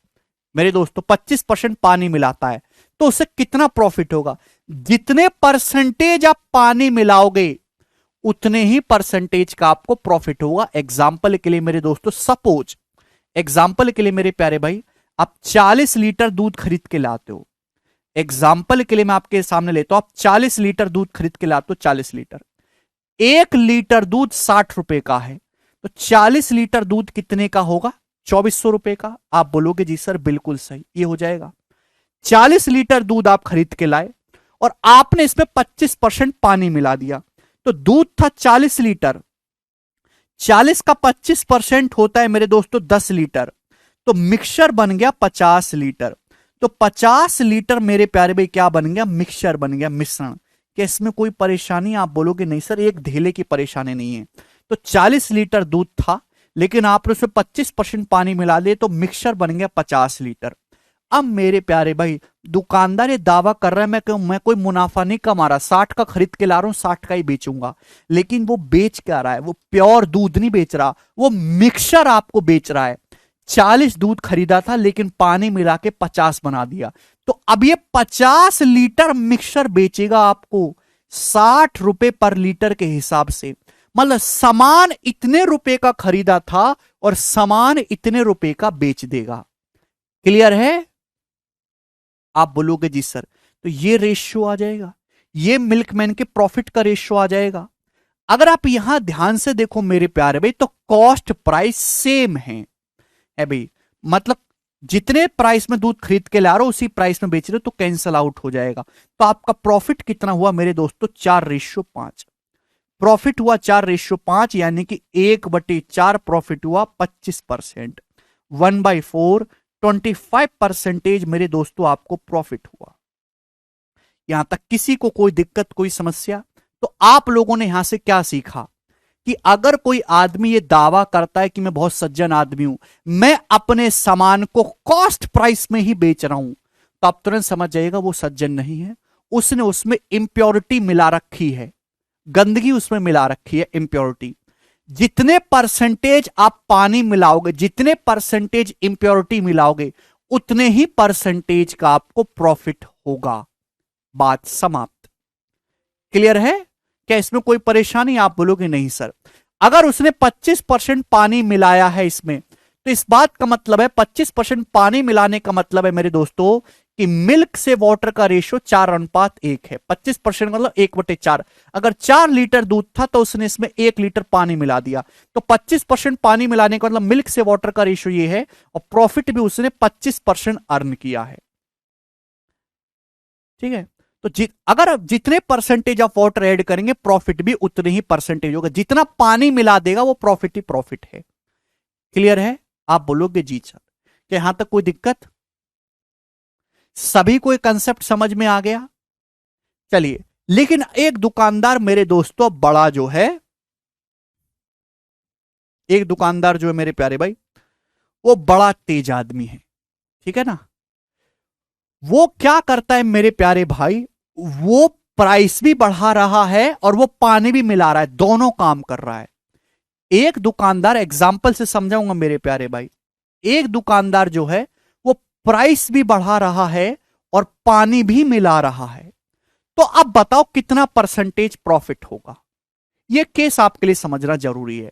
मेरे दोस्तों 25% पानी मिलाता है, तो उससे कितना प्रॉफिट होगा? जितने परसेंटेज आप पानी मिलाओगे उतने ही परसेंटेज का आपको प्रॉफिट होगा। एग्जाम्पल के लिए मेरे दोस्तों, सपोज एग्जाम्पल के लिए मेरे प्यारे भाई, आप 40 लीटर दूध खरीद के लाते हो। एग्जाम्पल के लिए मैं आपके सामने लेता हूं, आप 40 लीटर दूध खरीद के लाते हो। 40 लीटर, 1 लीटर दूध 60 रुपए का है, तो 40 लीटर दूध कितने का होगा? 2400 रुपए का। आप बोलोगे जी सर बिल्कुल सही, ये हो जाएगा। 40 लीटर दूध आप खरीद के लाए और आपने इसमें 25% पानी मिला दिया, तो दूध था 40 लीटर, 40 का 25% होता है मेरे दोस्तों 10 लीटर, तो मिक्सचर बन गया 50 लीटर। तो 50 लीटर मेरे प्यारे भाई क्या बन गया? मिक्सचर बन गया, मिश्रण। क्या इसमें कोई परेशानी? आप बोलोगे नहीं सर, एक धेले की परेशानी नहीं है। तो 40 लीटर दूध था, लेकिन आपने उसमें 25% पानी मिला दिए, तो मिक्सचर बन गया 50 लीटर। अब मेरे प्यारे भाई, दुकानदार ये दावा कर रहा है मैं कोई मुनाफा नहीं कमा रहा, 60 का खरीद के ला रहा हूं, 60 का ही बेचूंगा। लेकिन वो बेच क्या रहा है? वो प्योर दूध नहीं बेच रहा, वो मिक्सचर आपको बेच रहा है। 40 दूध खरीदा था, लेकिन पानी मिला के 50 बना दिया, तो अब ये 50 लीटर मिक्सचर बेचेगा आपको 60 रुपए पर लीटर के हिसाब से। मतलब सामान इतने रुपए का खरीदा था और सामान इतने रुपए का बेच देगा। क्लियर है? आप बोलोगे जी सर, तो ये रेशियो आ जाएगा, ये मिल्कमैन के प्रॉफिट का रेशियो आ जाएगा। अगर आप यहां ध्यान से देखो मेरे प्यारे भाई, तो कॉस्ट प्राइस सेम है भाई। मतलब जितने प्राइस में दूध खरीद के ला रहे हो उसी प्राइस में बेच रहे हो, तो कैंसल आउट हो जाएगा। तो आपका प्रॉफिट कितना हुआ मेरे दोस्तों? 4:5 प्रॉफिट हुआ, 4:5, यानी कि 1/4 प्रॉफिट हुआ 25%। 1/4 25% मेरे दोस्तों आपको प्रॉफिट हुआ। यहां तक किसी को कोई दिक्कत, कोई समस्या? तो आप लोगों ने यहां से क्या सीखा कि अगर कोई आदमी ये दावा करता है कि मैं बहुत सज्जन आदमी हूं, मैं अपने सामान को कॉस्ट प्राइस में ही बेच रहा हूं, तो आप तुरंत समझ जाइएगा वो सज्जन नहीं है। उसने उसमें इंप्योरिटी मिला रखी है, गंदगी उसमें मिला रखी है, इंप्योरिटी। जितने परसेंटेज आप पानी मिलाओगे, जितने परसेंटेज इंप्योरिटी मिलाओगे, उतने ही परसेंटेज का आपको प्रॉफिट होगा। बात समाप्त। क्लियर है? क्या इसमें कोई परेशानी? आप बोलोगे नहीं सर। अगर उसने 25% पानी मिलाया है इसमें, तो इस बात का मतलब है 25% पानी मिलाने का मतलब है मेरे दोस्तों कि मिल्क से वाटर का रेशियो 4:1 है। 25% मतलब 1/4। अगर 4 लीटर दूध था तो उसने इसमें 1 लीटर पानी मिला दिया, तो 25% पानी मिलाने का मतलब मिल्क से वाटर का रेशियो ये है, और प्रॉफिट भी उसने 25% अर्न किया है। ठीक है? तो अगर आप जितने परसेंटेज ऑफ वाटर ऐड करेंगे, प्रॉफिट भी उतने ही परसेंटेज होगा। जितना पानी मिला देगा वो प्रॉफिट ही प्रॉफिट है। क्लियर है? आप बोलोगे जी सर। क्या यहां तक कोई दिक्कत? सभी को एक कंसेप्ट समझ में आ गया? चलिए, लेकिन एक दुकानदार मेरे दोस्तों बड़ा जो है, एक दुकानदार जो है मेरे प्यारे भाई, वो बड़ा तेज आदमी है। ठीक है ना? वो क्या करता है मेरे प्यारे भाई, वो प्राइस भी बढ़ा रहा है और वो पानी भी मिला रहा है, दोनों काम कर रहा है। एक दुकानदार, एग्जाम्पल से समझाऊंगा मेरे प्यारे भाई, एक दुकानदार जो है वो प्राइस भी बढ़ा रहा है और पानी भी मिला रहा है, तो अब बताओ कितना परसेंटेज प्रॉफिट होगा। यह केस आपके लिए समझना जरूरी है।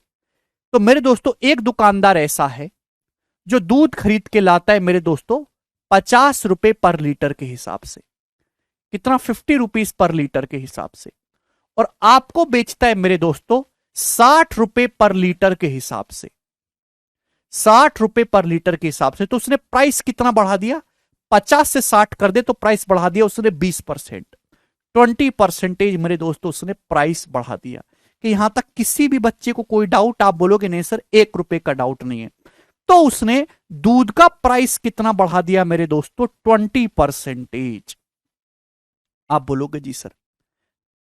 तो मेरे दोस्तों, एक दुकानदार ऐसा है जो दूध खरीद के लाता है मेरे दोस्तों 50 रुपए पर लीटर के हिसाब से, कितना, 50 रुपीज पर लीटर के हिसाब से, और आपको बेचता है मेरे दोस्तों 60 रुपए पर लीटर के हिसाब से, 60 रुपए पर लीटर के हिसाब से। तो उसने प्राइस कितना बढ़ा दिया, 50 से 60 कर दे तो प्राइस बढ़ा दिया उसने 20%, 20% मेरे दोस्तों उसने प्राइस बढ़ा दिया। कि यहां तक किसी भी बच्चे को कोई डाउट, आप बोलोगे नहीं सर 1 रुपए का डाउट नहीं है, तो उसने दूध का प्राइस कितना बढ़ा दिया मेरे दोस्तों, 20%। आप बोलोगे जी सर,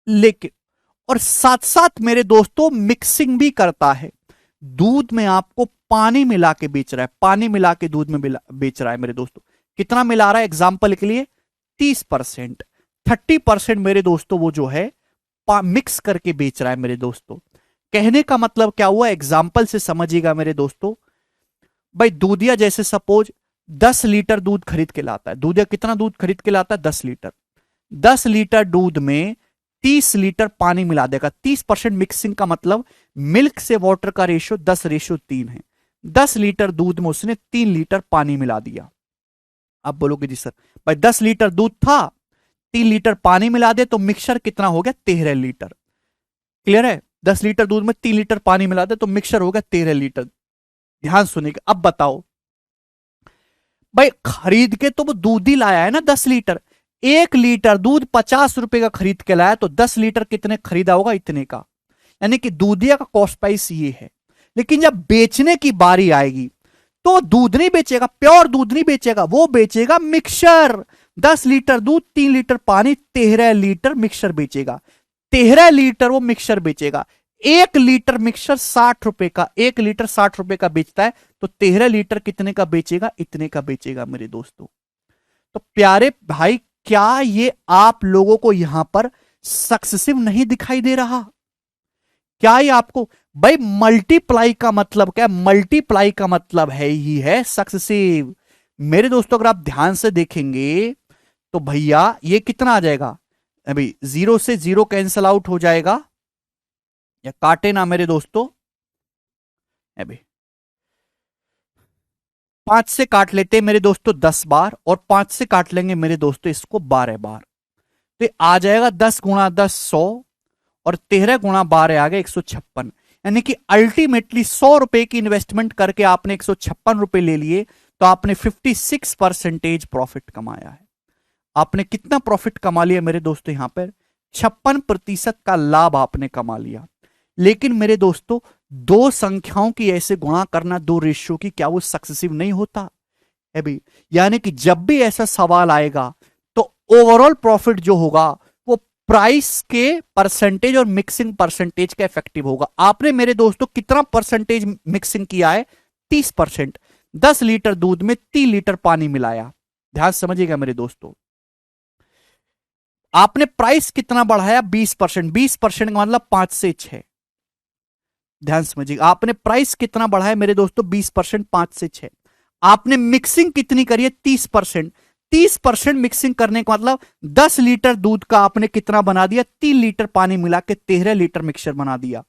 लेकिन और साथ साथ मेरे दोस्तों मिक्सिंग भी करता है। दूध में आपको पानी मिला के बेच रहा है, पानी मिला के दूध में बेच रहा है मेरे दोस्तों। कितना मिला रहा है, एग्जाम्पल के लिए 30%, 30% मेरे दोस्तों वो जो है मिक्स करके बेच रहा है मेरे दोस्तों। कहने का मतलब क्या हुआ, एग्जाम्पल से समझिएगा मेरे दोस्तों। भाई दूधिया जैसे सपोज 10 लीटर दूध खरीद के लाता है, दूधिया कितना दूध खरीद के लाता है, 10 लीटर। 10 लीटर दूध में 30 लीटर पानी मिला देगा। 30% मिक्सिंग का मतलब मिल्क से वाटर का रेशियो 10:3 है। 10 लीटर दूध में उसने 3 लीटर पानी मिला दिया। आप बोलोगे जी सर भाई 10 लीटर दूध था, 3 लीटर पानी मिला दे तो मिक्सचर कितना हो गया, 13 लीटर। क्लियर है, 10 लीटर दूध में 3 लीटर पानी मिला दे तो मिक्सचर हो गया 13 लीटर। ध्यान सुनिएगा, अब बताओ भाई खरीद के तो वो दूध ही लाया है ना 10 लीटर। 1 लीटर दूध 50 रुपए का खरीद के लाया, तो 10 लीटर कितने खरीदा होगा, इतने का। यानी कि दूधिया का कॉस्ट प्राइस ये है। लेकिन जब बेचने की बारी आएगी तो दूध नहीं बेचेगा, प्योर दूध नहीं बेचेगा, वो बेचेगा मिक्सचर। 10 लीटर दूध, 3 लीटर पानी, 13 लीटर मिक्सचर बेचेगा। 13 लीटर वो मिक्सचर बेचेगा। 1 लीटर मिक्सचर 60 रुपए का, 1 लीटर 60 रुपए का बेचता है, तो 13 लीटर कितने का बेचेगा, इतने का बेचेगा मेरे दोस्तों। तो प्यारे भाई, क्या ये आप लोगों को यहां पर सक्सेसिव नहीं दिखाई दे रहा? क्या ये आपको, भाई मल्टीप्लाई का मतलब क्या, मल्टीप्लाई का मतलब है ही है सक्सेसिव। मेरे दोस्तों अगर आप ध्यान से देखेंगे तो भैया ये कितना आ जाएगा, अभी 0 से 0 कैंसल आउट हो जाएगा, या काटे ना मेरे दोस्तों, अभी 5 से काट लेते हैं मेरे दोस्तों 10 बार, और 5 से काट लेंगे मेरे दोस्तों इसको 12 बार, तो आ जाएगा 10 गुणा 10 100, और 13 गुणा 12 आ गया 156। यानी कि अल्टीमेटली 100 रुपए की इन्वेस्टमेंट करके आपने 156 रुपए ले लिए, तो आपने 56% प्रॉफिट कमाया है। आपने कितना प्रॉफिट कमा लिया मेरे दोस्तों, यहां पर 56% का लाभ आपने कमा लिया। लेकिन मेरे दोस्तों, दो संख्याओं की ऐसे गुणा करना, दो रेशियो की, क्या वो सक्सेसिव नहीं होता है भी? यानी कि जब भी ऐसा सवाल आएगा तो ओवरऑल प्रॉफिट जो होगा वो प्राइस के परसेंटेज और मिक्सिंग परसेंटेज का इफेक्टिव होगा। आपने मेरे दोस्तों कितना परसेंटेज मिक्सिंग किया है, 30%। 10 लीटर दूध में 3 लीटर पानी मिलाया। ध्यान समझिएगा मेरे दोस्तों, आपने प्राइस कितना बढ़ाया, 20%। 20% का मतलब 5 से 6। ध्यान समझिएगा, आपने प्राइस कितना बढ़ाया मेरे दोस्तों, 20%, 5 से 6। आपने मिक्सिंग कितनी करी है, 30%। 30% मिक्सिंग करने का मतलब 10 लीटर दूध का आपने कितना बना दिया, 3 लीटर पानी मिला के 13 लीटर मिक्सचर बना दिया।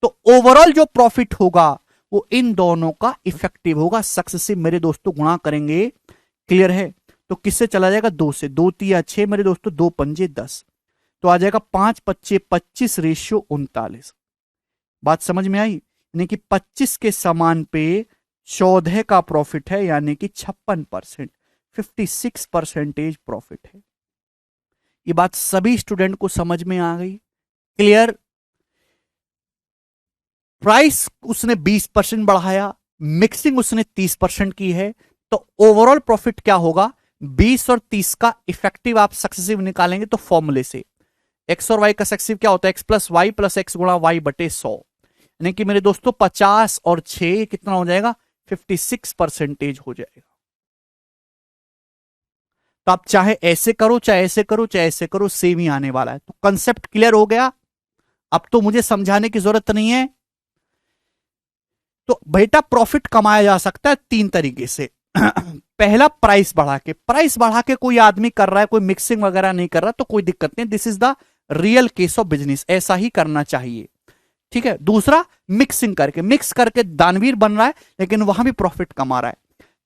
तो ओवरऑल जो प्रॉफिट होगा वो इन दोनों का इफेक्टिव होगा, सक्सेसिव मेरे दोस्तों गुणा करेंगे। क्लियर है? तो किससे चला जाएगा, 2 से। 2 3 6 मेरे दोस्तों, 2 पंजे 10, तो आ जाएगा 5 5 25 रेशियो 39। बात समझ में आई? यानी कि 25 के समान पे 14 का प्रॉफिट है, यानी कि 56%, 56% प्रॉफिट है। ये बात सभी स्टूडेंट को समझ में आ गई? क्लियर? प्राइस उसने 20% बढ़ाया, मिक्सिंग उसने 30% की है, तो ओवरऑल प्रॉफिट क्या होगा, 20 और 30 का इफेक्टिव आप सक्सेसिव निकालेंगे तो फॉर्मूले से एक्स और वाई का सक्सेसिव क्या होता है, X plus Y plus X गुणा वाई बटे 100। यानी कि मेरे दोस्तों 50 और 6 कितना हो जाएगा, 56% हो जाएगा। तो आप चाहे ऐसे करो, चाहे ऐसे करो, चाहे ऐसे करो, सेम ही आने वाला है। तो कंसेप्ट क्लियर हो गया? अब तो मुझे समझाने की जरूरत नहीं है। तो बेटा प्रॉफिट कमाया जा सकता है 3 तरीके से। पहला प्राइस बढ़ा के कोई आदमी कर रहा है, कोई मिक्सिंग वगैरह नहीं कर रहा, तो कोई दिक्कत नहीं, this is the real case of business, ऐसा ही करना चाहिए। ठीक है। दूसरा, मिक्सिंग करके, मिक्स करके दानवीर बन रहा है लेकिन वहां भी प्रॉफिट कमा रहा है।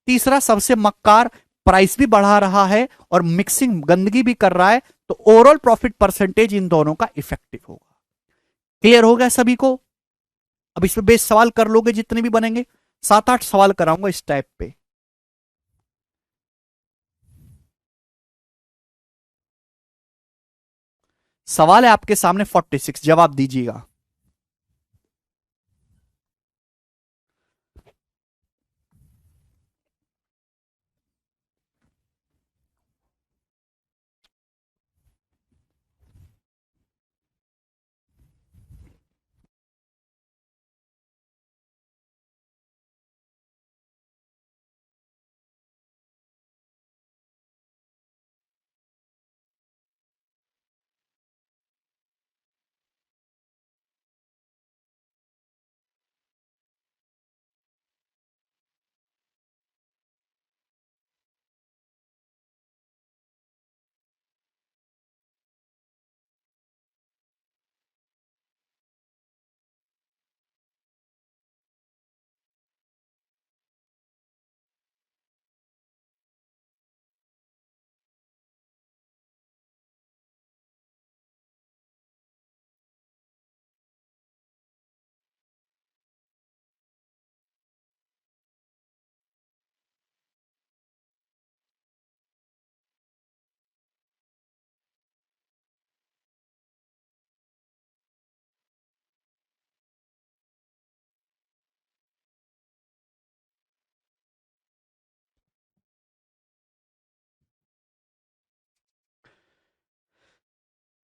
तीसरा, सबसे मक्कार, प्राइस भी बढ़ा रहा है और मिक्सिंग गंदगी भी कर रहा है, तो ओवरऑल प्रॉफिट परसेंटेज इन दोनों का इफेक्टिव होगा। क्लियर हो गया सभी को? अब इसमें बेस सवाल कर लोगे जितने भी बनेंगे, 7-8 सवाल कराऊंगा इस टाइप पे। सवाल है आपके सामने 46, जवाब दीजिएगा।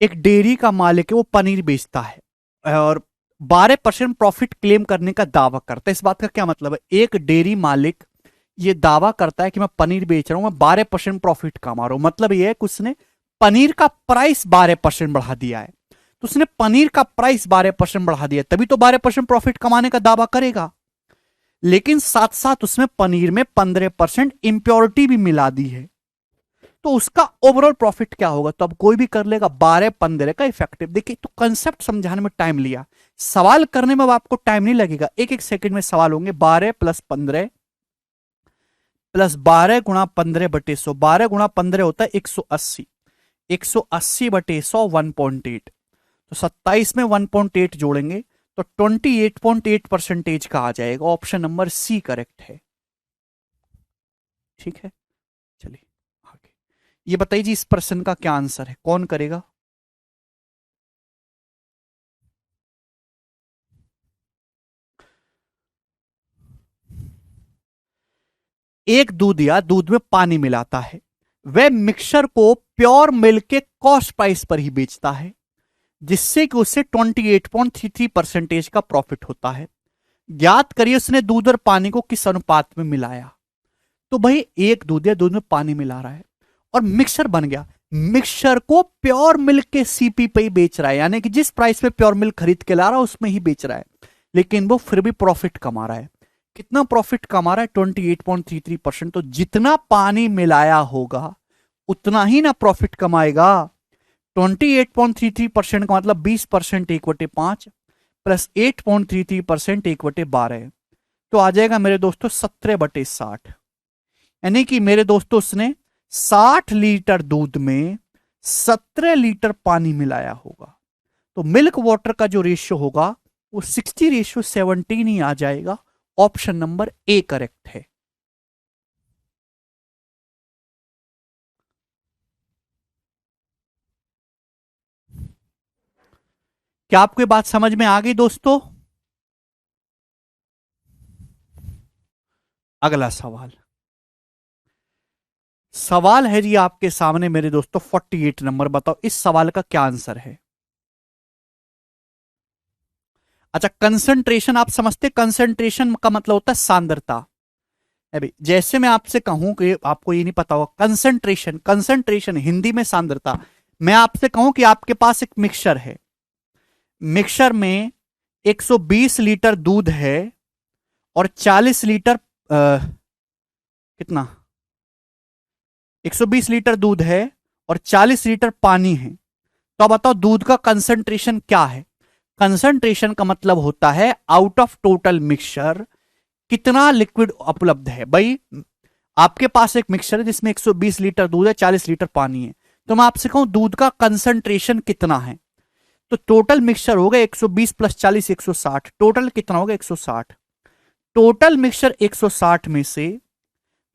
एक डेयरी का मालिक है, वो पनीर बेचता है और 12% प्रॉफिट क्लेम करने का दावा करता है। इस बात का क्या मतलब है? एक डेयरी मालिक ये दावा करता है कि मैं पनीर बेच रहा हूं, मैं 12% प्रॉफिट कमा रहा हूं। मतलब ये है कि उसने पनीर का प्राइस 12% बढ़ा दिया है, तो उसने पनीर का प्राइस 12% बढ़ा दिया, तभी तो 12% प्रॉफिट कमाने का दावा करेगा। लेकिन साथ साथ उसमें पनीर में 15% इंप्योरिटी भी मिला दी है, तो उसका ओवरऑल प्रॉफिट क्या होगा? तो अब कोई भी कर लेगा, 12-15 का इफेक्टिव। देखिए, तो कंसेप्ट समझाने में टाइम लिया, सवाल करने में अब आपको टाइम नहीं लगेगा, एक एक सेकंड में सवाल होंगे। 12 + 15 + 12 × 15/100, 12 × 15 होता है 180, 180/100 1.8, तो 27 में 1.8 जोड़ेंगे तो 28.8% का आ जाएगा। ऑप्शन नंबर सी करेक्ट है। ठीक है, चलिए आगे। ये बताइए जी, इस प्रश्न का क्या आंसर है, कौन करेगा? एक दूधिया दूध में पानी मिलाता है, वह मिक्सचर को प्योर मिल्क के कॉस्ट प्राइस पर ही बेचता है, जिससे कि उसे 28.33% का प्रॉफिट होता है। ज्ञात करिए उसने दूध और पानी को किस अनुपात में मिलाया। तो भाई, एक दूधिया दूध में पानी मिला रहा है और मिक्सचर बन गया, मिक्सचर को प्योर मिल्क के सीपी पे ही बेच रहा है, यानी कि जिस प्राइस पे प्योर मिल्क खरीद के ला रहा है उसमें ही बेच रहा है, लेकिन वो फिर भी प्रॉफिट कमा रहा है। कितना प्रॉफिट कमा रहा है? 28.33%। तो जितना पानी मिलाया होगा उतना ही ना प्रॉफिट कमाएगा। 28.33% का मतलब 20% 1/5 प्लस 8.33% 1/12, तो आ जाएगा मेरे दोस्तों 17/60। यानी कि मेरे दोस्तों उसने 60 लीटर दूध में 17 लीटर पानी मिलाया होगा, तो मिल्क वाटर का जो रेशियो होगा वो 60:17 ही आ जाएगा। ऑप्शन नंबर ए करेक्ट है। क्या आपको ये बात समझ में आ गई दोस्तों? अगला सवाल, सवाल है जी आपके सामने मेरे दोस्तों 48 नंबर। बताओ इस सवाल का क्या आंसर है? अच्छा, कंसंट्रेशन आप समझते, कंसंट्रेशन का मतलब होता है सांद्रता। अभी जैसे मैं आपसे कहूं कि आपको ये नहीं पता होगा, कंसंट्रेशन, कंसंट्रेशन हिंदी में सांद्रता। मैं आपसे कहूं कि आपके पास एक मिक्सचर है, मिक्सचर में 120 लीटर दूध है और 40 लीटर कितना 120 लीटर दूध है और 40 लीटर पानी है, तो अब बताओ दूध का कंसंट्रेशन क्या है। कंसंट्रेशन का मतलब होता है आउट ऑफ टोटल मिक्सचर कितना लिक्विड उपलब्ध है। भाई आपके पास एक मिक्सचर है जिसमें 120 लीटर दूध है, 40 लीटर पानी है, तो मैं आपसे कहूं दूध का कंसंट्रेशन कितना है, तो टोटल मिक्सचर होगा 120 प्लस 40 160, टोटल कितना होगा 160। टोटल मिक्सचर 160 में से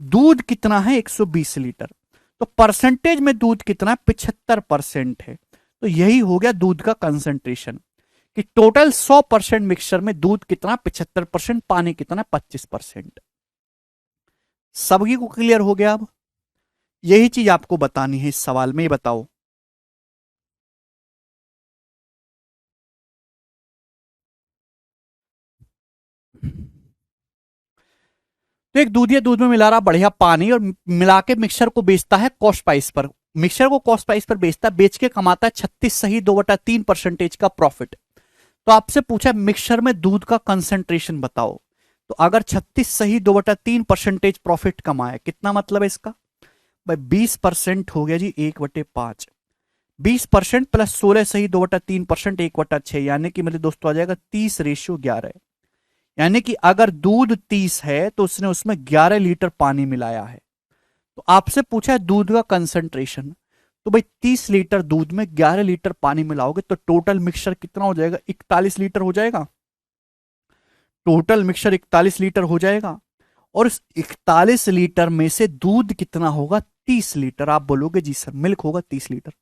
दूध कितना है 120 लीटर, तो परसेंटेज में दूध कितना है 75% है। तो यही हो गया दूध का कंसंट्रेशन कि टोटल 100% मिक्सचर में दूध कितना 75%, पानी कितना 25%। सभी को क्लियर हो गया। अब यही चीज आपको बतानी है इस सवाल में, बताओ। तो एक दूधिया दूध में मिला रहा बढ़िया पानी और मिला के मिक्सचर को बेचता है कॉस्ट प्राइस पर, मिक्सचर को कॉस्ट प्राइस पर बेचता है, बेच के कमाता है 36 सही 2/3% का प्रॉफिट। तो आपसे पूछा मिक्सचर में दूध का कंसंट्रेशन बताओ, तो अगर 36 सही 2/3% प्रॉफिट कमाए, कितना मतलब है इसका भाई 20% हो गया जी 1/5, 20% प्लस 16 सही 2/3% 1/6, यानी कि मेरे दोस्तों आ जाएगा 30:11। यानी कि अगर दूध 30 है तो उसने उसमें 11 लीटर पानी मिलाया है। तो आपसे पूछा है दूध का कंसंट्रेशन, तो भाई 30 लीटर दूध में 11 लीटर पानी मिलाओगे तो टोटल मिक्सचर कितना हो जाएगा 41 लीटर हो जाएगा। टोटल मिक्सचर 41 लीटर हो जाएगा और इस 41 लीटर में से दूध कितना होगा 30 लीटर। आप बोलोगे जी सर मिल्क होगा 30 लीटर,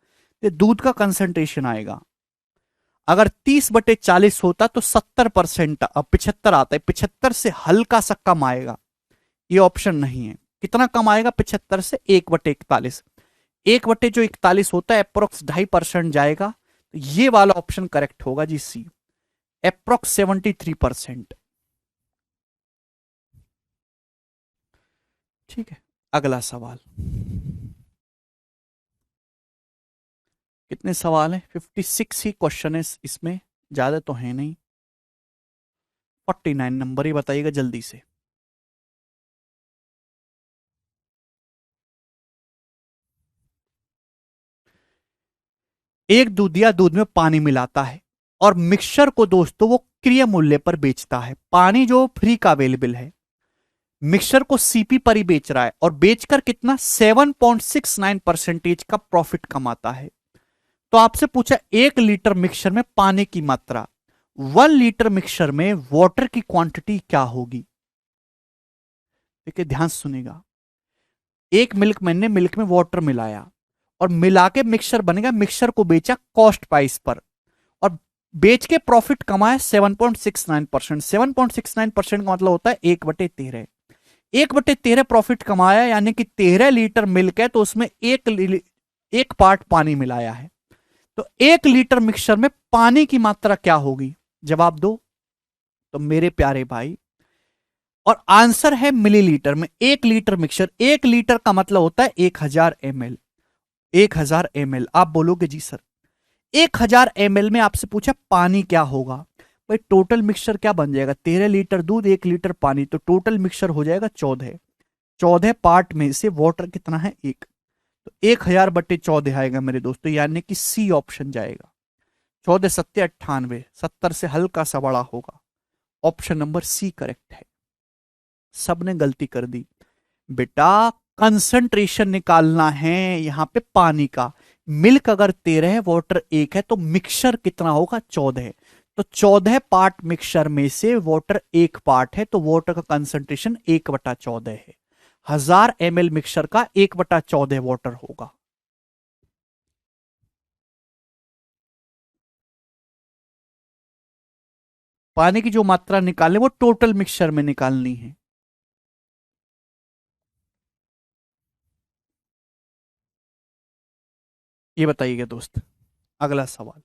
तो दूध का कंसंट्रेशन आएगा। अगर 30/40 होता तो 70%, अब 75 आता है, 75 से हल्का सा कम आएगा, ये ऑप्शन नहीं है। कितना कम आएगा 75 से 1/41, 1/41 होता है अप्रोक्स 2.5% जाएगा, तो ये वाला ऑप्शन करेक्ट होगा जी सी, अप्रोक्स 73%। ठीक है, अगला सवाल। कितने सवाल हैं 56 ही क्वेश्चन है इसमें, ज्यादा तो है नहीं। 49 नंबर ही बताइएगा जल्दी से। एक दूधिया दूध में पानी मिलाता है और मिक्सचर को दोस्तों वो क्रय मूल्य पर बेचता है। पानी जो फ्री का अवेलेबल है, मिक्सचर को सीपी पर ही बेच रहा है और बेचकर कितना 7.69% का प्रॉफिट कमाता है। तो आपसे पूछा 1 लीटर मिक्सचर में पानी की मात्रा, 1 लीटर मिक्सचर में वाटर की क्वांटिटी क्या होगी। देखिए ध्यान सुनेगा, एक मिल्क मैन ने मिल्क में वाटर मिलाया और मिला के मिक्सचर बनेगा, मिक्सचर को बेचा कॉस्ट प्राइस पर और बेच के प्रॉफिट कमाया 7.69%। 7.69% का मतलब होता है 1/13, 1/13 प्रॉफिट कमाया, यानी कि 13 लीटर मिल्क है तो उसमें एक पार्ट पानी मिलाया है। तो 1 लीटर मिक्सचर में पानी की मात्रा क्या होगी, जवाब दो तो मेरे प्यारे भाई। और आंसर है मिलीलीटर में। 1 लीटर मिक्सचर, 1 लीटर का मतलब होता है 1000 ml, 1000 ml। आप बोलोगे जी सर 1000 ml में आपसे पूछा पानी क्या होगा, भाई टोटल मिक्सचर क्या बन जाएगा 13 लीटर दूध 1 लीटर पानी, तो टोटल मिक्सचर हो जाएगा 14। 14 पार्ट में से वाटर कितना है 1, तो 1000/14 आएगा मेरे दोस्तों, यानी कि सी ऑप्शन जाएगा। 14 सत्ते 98, 70 से हल्का सा बड़ा होगा, ऑप्शन नंबर सी करेक्ट है। सबने गलती कर दी बेटा, कंसंट्रेशन निकालना है यहां पे पानी का। मिल्क अगर 13 है वाटर 1 है तो मिक्सचर कितना होगा 14 है, तो 14 पार्ट मिक्सचर में से वाटर 1 पार्ट है, तो वाटर का कंसंट्रेशन 1/14 है। 1000 ml मिक्सचर का 1/14 वाटर होगा। पानी की जो मात्रा निकालनी वो टोटल मिक्सचर में निकालनी है। ये बताइएगा दोस्त। अगला सवाल,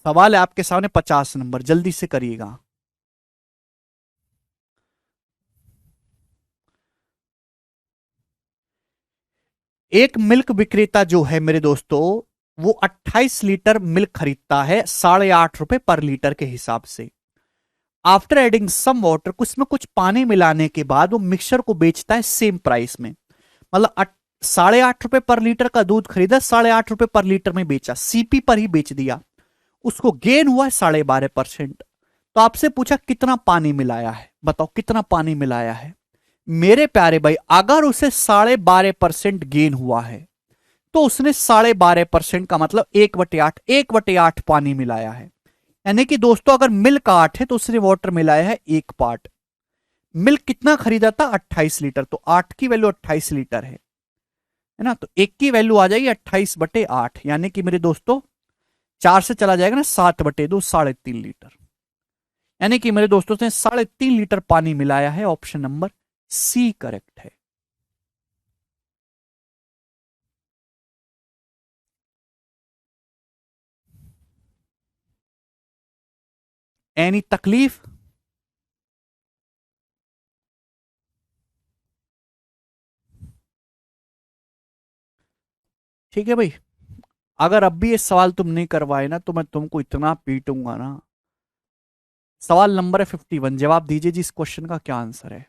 सवाल है आपके सामने 50 नंबर, जल्दी से करिएगा। एक मिल्क विक्रेता जो है मेरे दोस्तों, वो 28 लीटर मिल्क खरीदता है 8.5 रुपए पर लीटर के हिसाब से। आफ्टर एडिंग सम वाटर, कुछ में कुछ पानी मिलाने के बाद वो मिक्सचर को बेचता है सेम प्राइस में। मतलब ₹8.5 पर लीटर का दूध खरीदा, ₹8.5 पर लीटर में बेचा, सीपी पर ही बेच दिया, उसको गेन हुआ है 12.5%। तो आपसे पूछा कितना पानी मिलाया है, बताओ कितना पानी मिलाया है। मेरे प्यारे भाई, अगर उसे 12.5% गेन हुआ है तो उसने 12.5% का मतलब 1/8, 1/8 पानी मिलाया है। यानी कि दोस्तों अगर मिल्क 8 है तो उसने वाटर मिलाया है 1 पार्ट। मिल्क कितना खरीदा था? 28 लीटर, तो 8 की वैल्यू 28 लीटर है ना। तो एक की वैल्यू आ जाएगी 28/8, यानी कि मेरे दोस्तों 4 से चला जाएगा ना, 7/2, 3.5 लीटर। यानी कि मेरे दोस्तों ने 3.5 लीटर पानी मिलाया है। ऑप्शन नंबर सी करेक्ट है। एनी तकलीफ? ठीक है भाई, अगर अब भी ये सवाल तुम नहीं करवाए ना तो मैं तुमको इतना पीटूंगा ना। सवाल नंबर है 51, जवाब दीजिए जी, इस क्वेश्चन का क्या आंसर है।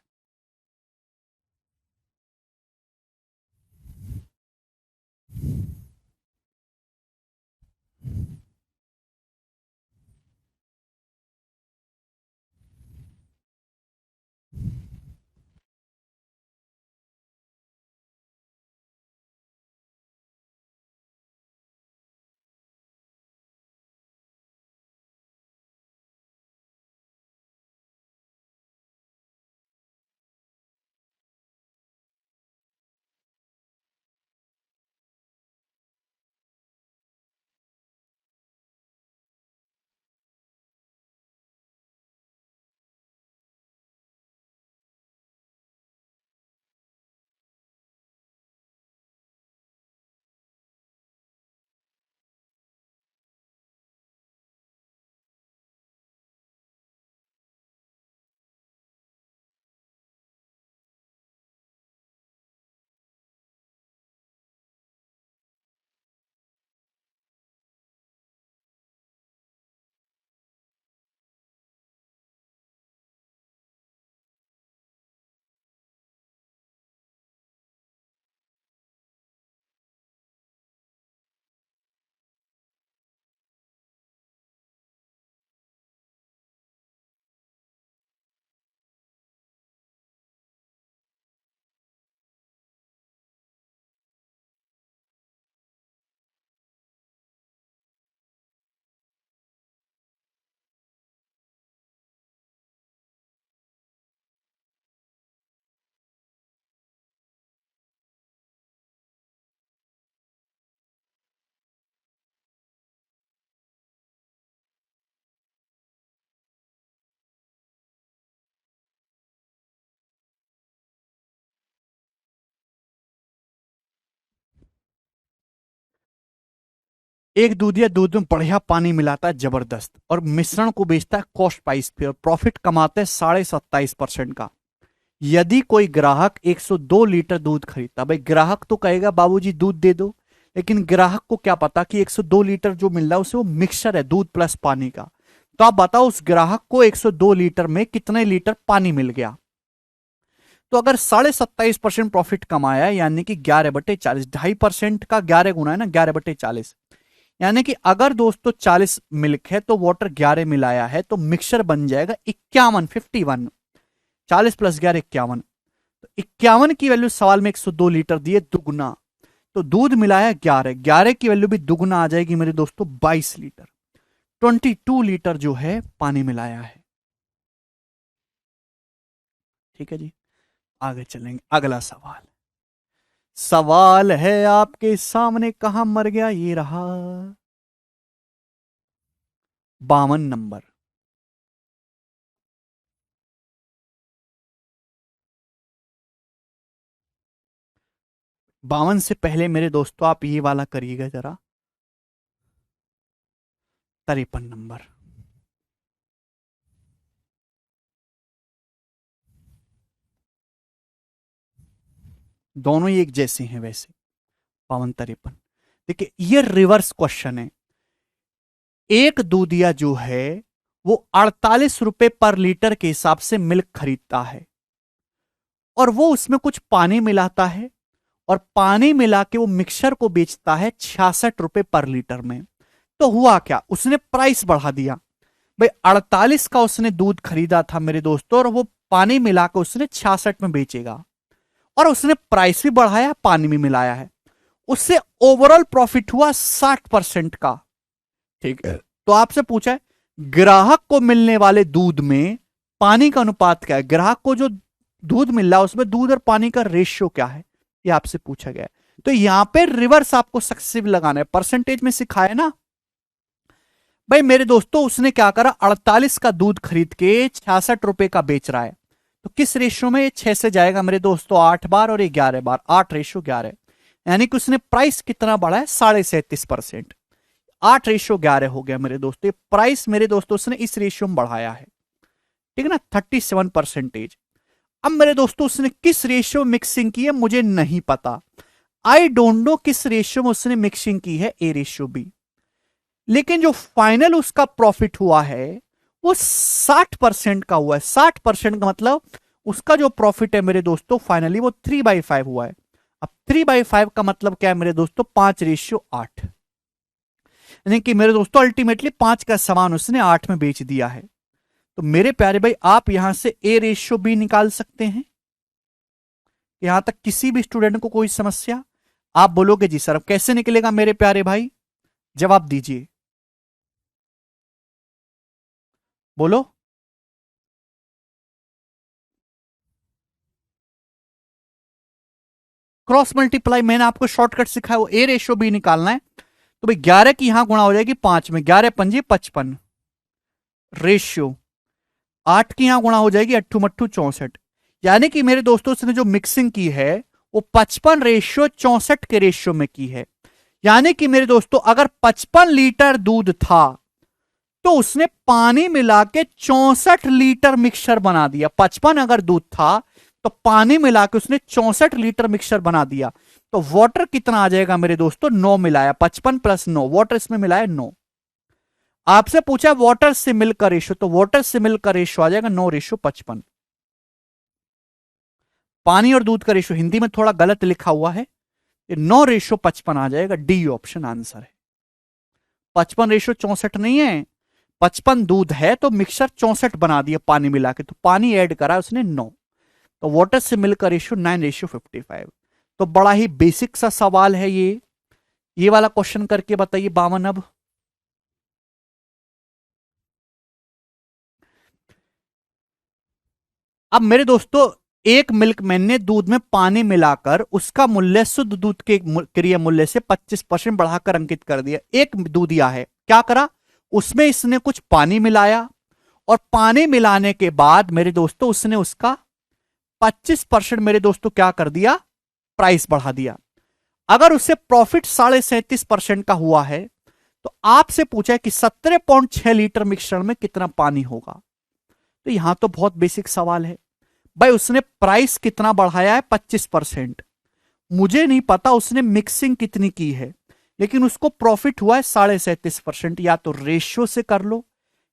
एक दूधिया दूध में बढ़िया पानी मिलाता है जबरदस्त, और मिश्रण को बेचता है कॉस्ट प्राइस पे, और प्रॉफिट कमाते हैं 27.5% का। यदि कोई ग्राहक 102 लीटर दूध खरीदता, भाई ग्राहक तो कहेगा बाबूजी दूध दे दो, लेकिन ग्राहक को क्या पता कि 102 लीटर जो मिल रहा है उसे वो मिक्सचर है दूध प्लस पानी का। तो आप बताओ उस ग्राहक को 102 लीटर में कितने लीटर पानी मिल गया। तो अगर 27.5% प्रॉफिट कमाया है, यानी कि 11/40, 2.5% का 11 गुना है ना, 11/40, यानी कि अगर दोस्तों 40 मिल्क है तो वाटर 11 मिलाया है, तो मिक्सचर बन जाएगा 51, 51। 40 + 11 51। तो 51 की वैल्यू सवाल में 102 लीटर दिए दुगना, तो दूध मिलाया 11, 11 की वैल्यू भी दुगना आ जाएगी मेरे दोस्तों 22 लीटर। 22 लीटर जो है पानी मिलाया है। ठीक है जी, आगे चलेंगे। अगला सवाल, सवाल है आपके सामने, कहां मर गया, ये रहा 52 नंबर। 52 से पहले मेरे दोस्तों आप ये वाला करिएगा जरा, 53 नंबर। दोनों ही एक जैसे हैं वैसे, 52 53। देखिए ये रिवर्स क्वेश्चन है। एक दूधिया जो है वो 48 रुपए पर लीटर के हिसाब से मिल्क खरीदता है, और वो उसमें कुछ पानी मिलाता है और पानी मिला के वो मिक्सचर को बेचता है 66 रुपए पर लीटर में। तो हुआ क्या, उसने प्राइस बढ़ा दिया। भाई 48 का उसने दूध खरीदा था मेरे दोस्तों, और वो पानी मिलाकर उसने 66 में बेचेगा, और उसने प्राइस भी बढ़ाया, पानी भी मिलाया है। उससे ओवरऑल प्रॉफिट हुआ 60% का। ठीक है, तो आपसे पूछा है ग्राहक को मिलने वाले दूध में पानी का अनुपात क्या है, ग्राहक को जो दूध मिल रहा है उसमें दूध और पानी का रेशियो क्या है, ये आपसे पूछा गया है। तो यहां पे रिवर्स आपको सक्सेसिव लगाना है, परसेंटेज में सिखाया ना। भाई मेरे दोस्तों उसने क्या करा, 48 का दूध खरीद के 66 रुपए का बेच रहा है। तो किस रेशियो में, 6 से जाएगा मेरे दोस्तों 8 बार और 11 बार, 8:11। यानी कि उसने प्राइस कितना बढ़ा है, 37.5%। 8:11 हो गया मेरे दोस्तों। ये प्राइस मेरे दोस्तों उसने इस रेशियो में बढ़ाया है, ठीक है ना, 37%। अब मेरे दोस्तों उसने किस रेशियो में मिक्सिंग की है मुझे नहीं पता, आई डोंट नो किस रेशियो में उसने मिक्सिंग की है, A:B। लेकिन जो फाइनल उसका प्रॉफिट हुआ है वो 60% का हुआ है। 60% का मतलब उसका जो प्रॉफिट है मेरे दोस्तों फाइनली वो 3/5 हुआ है। अब 3/5 का मतलब क्या है मेरे दोस्तों, 5:8। यानी कि मेरे दोस्तों अल्टीमेटली 5 का सामान उसने 8 में बेच दिया है। तो मेरे प्यारे भाई आप यहां से A:B निकाल सकते हैं। यहां तक किसी भी स्टूडेंट को कोई समस्या, आप बोलोगे जी सर अब कैसे निकलेगा मेरे प्यारे भाई, जवाब दीजिए, बोलो। क्रॉस मल्टीप्लाई मैंने आपको शॉर्टकट सिखाया, वो A:B निकालना है। तो भाई 11 की यहां गुणा हो जाएगी 5 में, 11×5 = 55 रेशियो। 8 की यहां गुणा हो जाएगी 8×8 = 64। यानी कि मेरे दोस्तों उसने जो मिक्सिंग की है वो 55:64 के रेशियो में की है। यानी कि मेरे दोस्तों अगर 55 लीटर दूध था तो उसने पानी मिला के 64 लीटर मिक्सचर बना दिया। 55 अगर दूध था तो पानी मिला के उसने 64 लीटर मिक्सचर बना दिया। तो वाटर कितना आ जाएगा मेरे दोस्तों, 9 मिलाया, 55 + 9, वाटर इसमें मिलाया 9। आपसे पूछा वाटर से मिल्क का रेशियो, तो वाटर से मिल्क का रेशियो आ जाएगा 9:55। पानी और दूध का रेशियो हिंदी में थोड़ा गलत लिखा हुआ है, 9:55 आ जाएगा, डी ऑप्शन आंसर है। 55:64 नहीं है, 55 दूध है तो मिक्सचर 64 बना दिया पानी मिला के, तो पानी ऐड करा उसने 9। तो वाटर से मिल्क का रेशियो 9:55। तो बड़ा ही बेसिक सा सवाल है ये वाला क्वेश्चन करके बताइए 52। अब मेरे दोस्तों एक मिल्कमैन ने दूध में पानी मिलाकर उसका मूल्य शुद्ध दूध के क्रिय मूल्य से 25% बढ़ाकर अंकित कर दिया। एक दूधिया है, क्या करा, उसमें इसने कुछ पानी मिलाया, और पानी मिलाने के बाद मेरे दोस्तों उसने उसका 25% मेरे दोस्तों क्या कर दिया, प्राइस बढ़ा दिया। अगर उससे प्रॉफिट 37.5% का हुआ है तो आपसे पूछा है कि 17.6 लीटर मिक्सचर में कितना पानी होगा। तो यहां तो बहुत बेसिक सवाल है भाई, उसने प्राइस कितना बढ़ाया है, 25%। मुझे नहीं पता उसने मिक्सिंग कितनी की है, लेकिन उसको प्रॉफिट हुआ है 37.5%। या तो रेशियो से कर लो,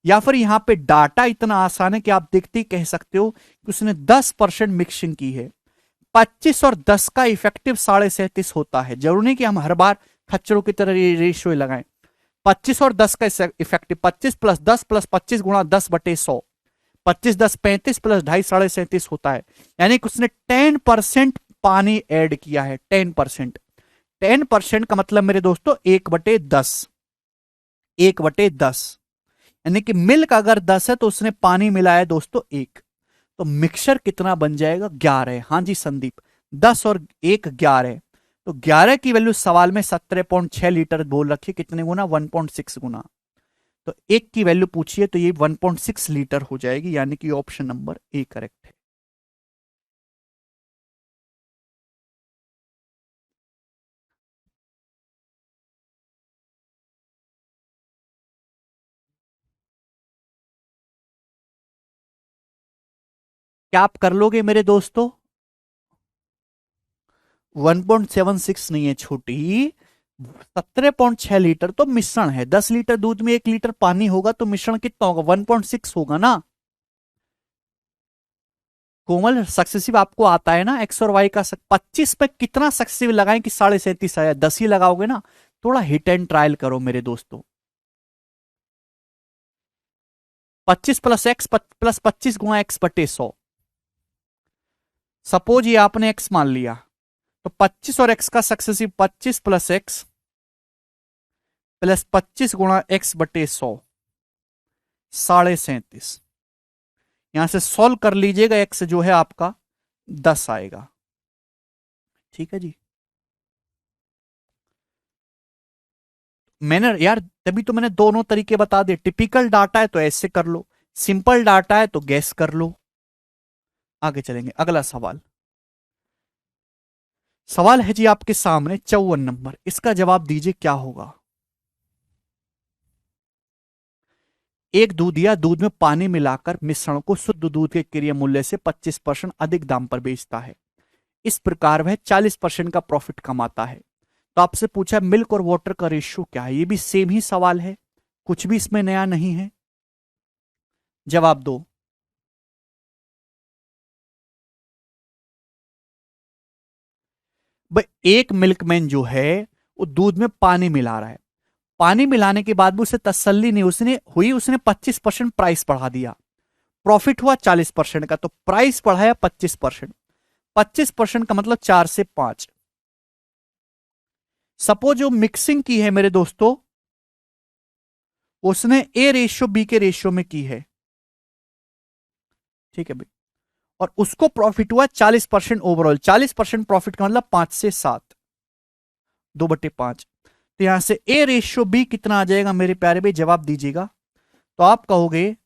या फिर यहां पे डाटा इतना आसान है कि आप देखते ही कह सकते हो कि उसने 10% मिक्सिंग की है। 25 और 10 का इफेक्टिव 37.5 होता है, जरूरी नहीं कि हम हर बार खच्चरों की तरह रेशियो लगाएं। 25 और 10 का इफेक्टिव 25 + 10 + 25 × 10/100, 25 10 35 + 2.5 37.5 होता है। यानी कि उसने 10% पानी ऐड किया है, 10%। 10% का मतलब मेरे दोस्तों 1/10, 1/10। यानी कि मिल्क अगर 10 है तो उसने पानी मिलाया है दोस्तों 1। तो मिक्सचर कितना बन जाएगा, 11। हाँ जी संदीप, 10 और 1 11। तो 11 की वैल्यू सवाल में 17.6 लीटर बोल रखी, कितने गुना, 1.6 गुना। तो 1 की वैल्यू पूछिए तो ये 1.6 लीटर हो जाएगी, यानी कि ऑप्शन नंबर ए करेक्ट है। क्या आप कर लोगे मेरे दोस्तों, 1.76 नहीं है छोटी, 17.6 लीटर तो मिश्रण है। 10 लीटर दूध में 1 लीटर पानी होगा तो मिश्रण कितना होगा, 1.6 होगा ना। कोमल सक्सेसिव आपको आता है ना, एक्स और वाई का 25 पे कितना सक्सेसिव लगाएं कि 37.5 आया? 10 ही लगाओगे ना। थोड़ा हिट एंड ट्रायल करो मेरे दोस्तों। 25 प्लस एक्स प्लस 25 गुणा एक्स बटे 100। सपोज ये आपने एक्स मान लिया, तो 25 और एक्स का सक्सेसिव 25 प्लस एक्स प्लस 25 गुणा एक्स बटे 100, 37.5। यहां से सॉल्व कर लीजिएगा, एक्स जो है आपका 10 आएगा। ठीक है जी। मैंने यार तभी तो मैंने दोनों तरीके बता दिए। टिपिकल डाटा है तो ऐसे कर लो, सिंपल डाटा है तो गैस कर लो। आगे चलेंगे, अगला सवाल। सवाल है जी आपके सामने 54 नंबर, इसका जवाब दीजिए क्या होगा। एक दूध या दूध में पानी मिलाकर मिश्रण को शुद्ध दूध के क्रय मूल्य से 25% अधिक दाम पर बेचता है। इस प्रकार वह 40% का प्रॉफिट कमाता है। तो आपसे पूछा मिल्क और वाटर का रेशियो क्या है। ये भी सेम ही सवाल है, कुछ भी इसमें नया नहीं है। जवाब दो। भाई एक मिल्कमैन जो है वो दूध में पानी मिला रहा है, पानी मिलाने के बाद भी उसे तसल्ली नहीं उसने 25% प्राइस बढ़ा दिया। प्रॉफिट हुआ 40% का, तो प्राइस बढ़ाया 25%। 25% का मतलब 4 से 5। सपोज जो मिक्सिंग की है मेरे दोस्तों, उसने ए रेशियो बी के रेशियो में की है। ठीक है भाई, और उसको प्रॉफिट हुआ 40% ओवरऑल। 40% प्रॉफिट का मतलब 5 से 7, 2/5। तो यहां से ए रेशियो बी कितना आ जाएगा मेरे प्यारे भाई, जवाब दीजिएगा। तो आप कहोगे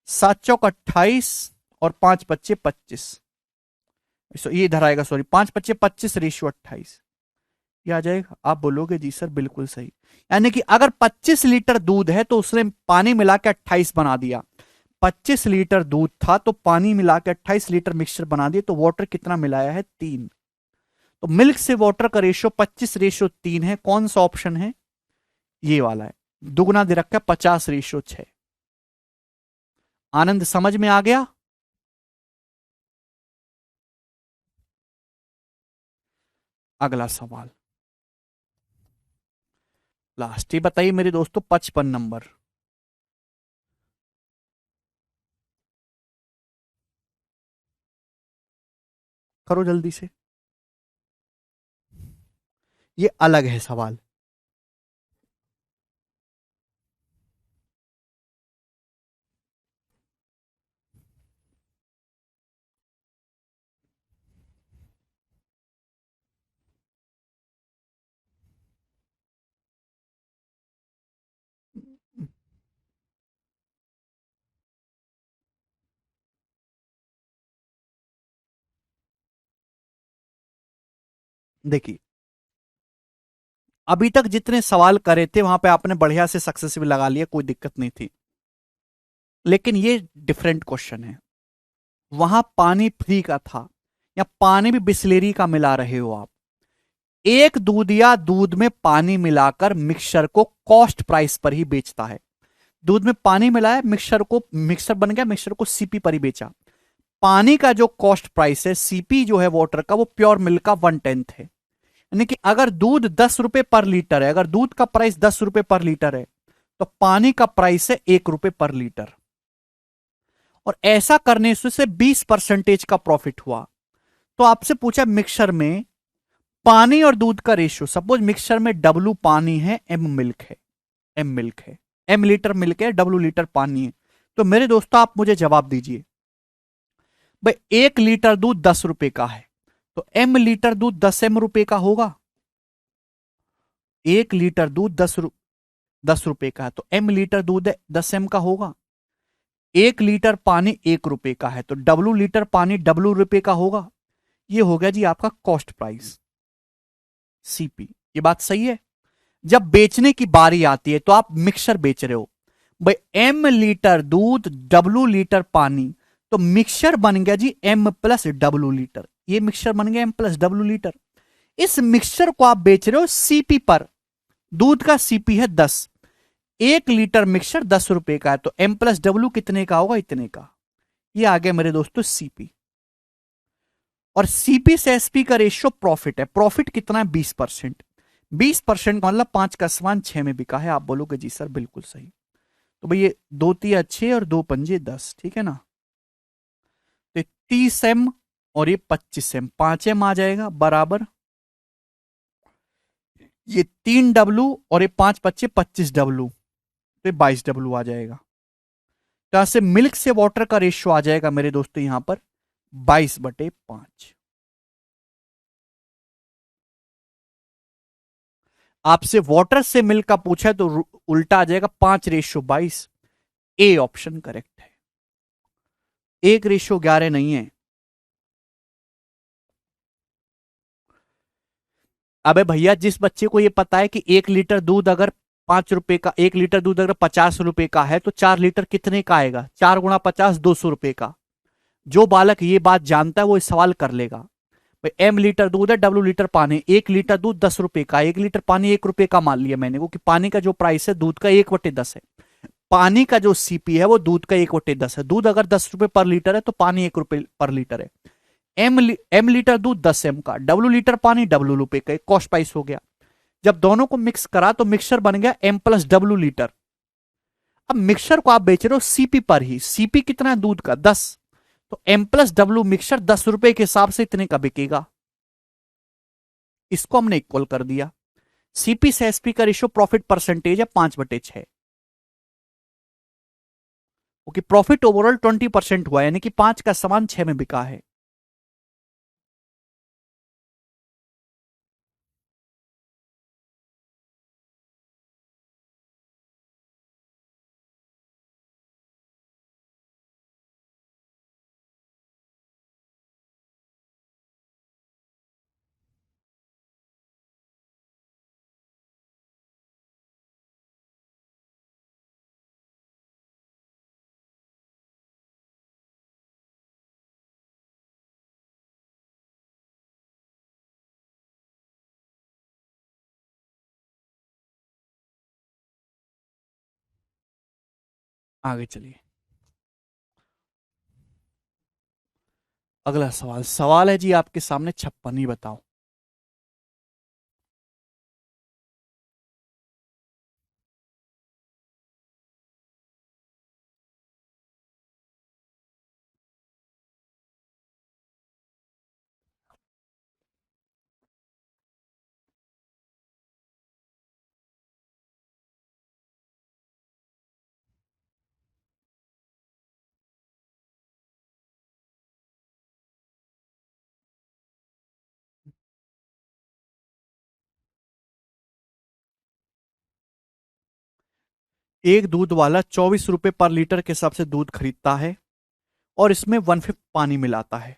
7 चौक 28 और 5 बच्चे 25। ये इधर आएगा, सॉरी, 5 बच्चे 25 रेशियो 28, ये आ जाएगा। आप बोलोगे जी सर बिल्कुल सही। यानी कि अगर 25 लीटर दूध है तो उसने पानी मिला के 28 बना दिया। 25 लीटर दूध था तो पानी मिला के 28 लीटर मिक्सचर बना दिया। तो वाटर कितना मिलाया है? 3। तो मिल्क से वाटर का रेशियो 25:3 है। कौन सा ऑप्शन है? ये वाला है। दुगना दे रखा है 50:6। आनंद समझ में आ गया? अगला सवाल, लास्ट ही बताइए मेरे दोस्तों, 55 नंबर। करो जल्दी से, ये अलग है सवाल। देखिए, अभी तक जितने सवाल करे थे वहां पे आपने बढ़िया से सक्सेसिव लगा लिया, कोई दिक्कत नहीं थी। लेकिन ये डिफरेंट क्वेश्चन है। वहां पानी फ्री का था, या पानी भी बिस्लेरी का मिला रहे हो आप। एक दूध या दूध में पानी मिलाकर मिक्सचर को कॉस्ट प्राइस पर ही बेचता है। दूध में पानी मिलाया, मिक्सचर बन गया, मिक्सचर को सीपी पर ही बेचा। पानी का जो कॉस्ट प्राइस है, सीपी जो है वाटर का, वो प्योर मिल्क का 1/10 है। यानी कि अगर दूध 10 रुपए पर लीटर है, अगर दूध का प्राइस 10 रुपए पर लीटर है, तो पानी का प्राइस है 1 रुपए पर लीटर। और ऐसा करने से 20% का प्रॉफिट हुआ। तो आपसे पूछा मिक्सचर में पानी और दूध का रेशियो। सपोज मिक्सचर में W पानी है, M मिल्क है, M मिल्क है, M लीटर मिल्क है, W लीटर पानी है। तो मेरे दोस्तों आप मुझे जवाब दीजिए, भाई 1 लीटर दूध 10 रुपए का है, तो M लीटर दूध 10 रुपए का होगा। 1 लीटर दूध 10 रुपए का है, तो M लीटर दूध 10 M का होगा। 1 लीटर पानी 1 रुपए का है, तो W लीटर पानी W रुपए का होगा। ये हो गया जी आपका कॉस्ट प्राइस, सीपी। ये बात सही है। जब बेचने की बारी आती है तो आप मिक्सचर बेच रहे हो, भाई M लीटर दूध W लीटर पानी, तो मिक्सचर बन गया जी M प्लस W लीटर। ये मिक्सचर बन गया M प्लस W लीटर। इस मिक्सचर को आप बेच रहे हो सीपी पर। दूध का सीपी है 10, 1 लीटर मिक्सचर 10 रुपए का है, तो M प्लस W कितने का होगा? इतने का। ये आ गया मेरे दोस्तों सीपी। और सीपी से एसपी का रेशियो प्रॉफिट है। प्रॉफिट कितना है? 20%। 20% का मतलब 5 का सामान 6 में बिका है। आप बोलोगे जी सर बिल्कुल सही। तो भाई ये 2 तिया 6 और 2 पंजे 10, ठीक है ना। तो 30 एम और ये 25 एम, 5 एम आ जाएगा बराबर। ये 3 डब्लू और ये 5 पच्चे 25 डब्लू, तो 22 डब्लू आ जाएगा। तो यहां से मिल्क से वाटर का रेशियो आ जाएगा मेरे दोस्तों यहां पर 22/5। आपसे वाटर से मिल्क का पूछा है तो उल्टा आ जाएगा 5:22। ए ऑप्शन करेक्ट है। 1:11 नहीं है। अबे भैया जिस बच्चे को ये पता है कि 1 लीटर दूध अगर 5 रुपए का, 1 लीटर दूध अगर 50 रुपए का है तो 4 लीटर कितने का आएगा? 4 × 50 200 रुपए का। जो बालक ये बात जानता है वो इस सवाल कर लेगा। भाई एम लीटर दूध है, डब्ल्यू लीटर पानी, 1 लीटर दूध 10 रुपए का, 1 लीटर पानी 1 रुपए का मान लिया मैंने, वो कि पानी का जो प्राइस है दूध का 1/10 है। पानी का जो सीपी है वो दूध का 1/10 है। दूध अगर 10 रुपए पर लीटर है तो पानी 1 रुपए पर लीटर है। एम लीटर दूध 10 एम का, डब्ल्यू लीटर पानी डब्ल्यू रुपए का, कॉस्ट प्राइस हो गया। जब दोनों को मिक्स करा तो मिक्सर बन गया एम प्लस डब्ल्यू लीटर। अब मिक्सर को आप बेच रहे हो सीपी पर ही। सीपी कितना है दूध का? 10। तो एम प्लस डब्ल्यू मिक्सर 10 रुपए के हिसाब से इतने का बिकेगा। इसको हमने इक्वल कर दिया। सीपी से एसपी का रेशियो प्रॉफिट परसेंटेज है 5/6। ओके, प्रॉफिट ओवरऑल 20% हुआ, यानी कि 5 का सामान 6 में बिका है। आगे चलिए। अगला सवाल, सवाल है जी आपके सामने 56, ही बताओ। एक दूध वाला 24 रुपए पर लीटर के हिसाब से दूध खरीदता है और इसमें 1/5 पानी मिलाता है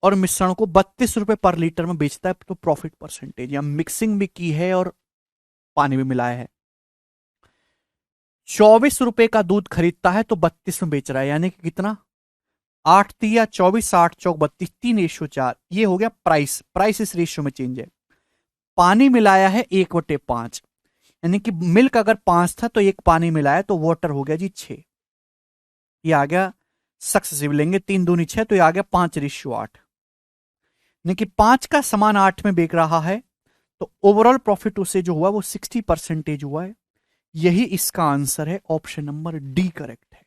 और मिश्रण को 32 रुपए पर लीटर में बेचता है। तो प्रॉफिट परसेंटेज, या मिक्सिंग भी की है और पानी भी मिलाया है। 24 रुपए का दूध खरीदता है तो 32 में बेच रहा है, यानी कि कितना? 8×3 = 24, 8×4 = 32, 3:4। ये हो गया प्राइस। प्राइस इस रेशियो में चेंज है। पानी मिलाया है 1/5, यानी कि मिल्क अगर 5 था तो एक पानी मिलाया तो वाटर हो गया जी 6। ये आ गया सक्सेसिव, लेंगे 3 दूनी 6, तो ये आ गया 5:8। यानी कि 5 का सामान 8 में बेच रहा है तो ओवरऑल प्रॉफिट उसे जो हुआ वो 60% हुआ है। यही इसका आंसर है। ऑप्शन नंबर डी करेक्ट है।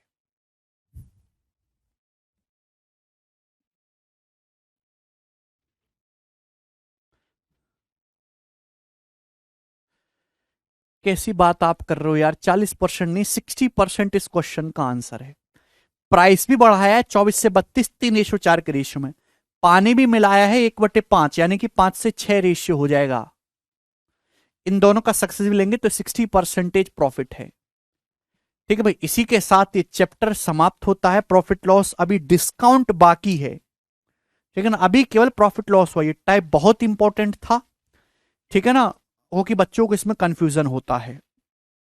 कैसी बात आप कर रहे हो यार? 40% नहीं, 60% इस क्वेश्चन का आंसर है। प्राइस भी बढ़ाया है 24 से 32, 3:4 के रेशियो में। पानी भी मिलाया है 1/5, यानी कि 5:6 रेशियो हो जाएगा। इन दोनों का सक्सेसिव लेंगे तो 60% प्रॉफिट है। ठीक है भाई, इसी के साथ ये चैप्टर समाप्त होता है। प्रॉफिट लॉस, अभी डिस्काउंट बाकी है। ठीक है ना, अभी केवल प्रॉफिट लॉस हुआ। ये टाइप बहुत इंपॉर्टेंट था। ठीक है ना, हो कि बच्चों को इसमें कंफ्यूजन होता है।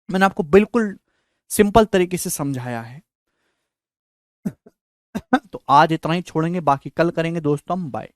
मैंने आपको बिल्कुल सिंपल तरीके से समझाया है। तो आज इतना ही छोड़ेंगे, बाकी कल करेंगे दोस्तों हम। बाय।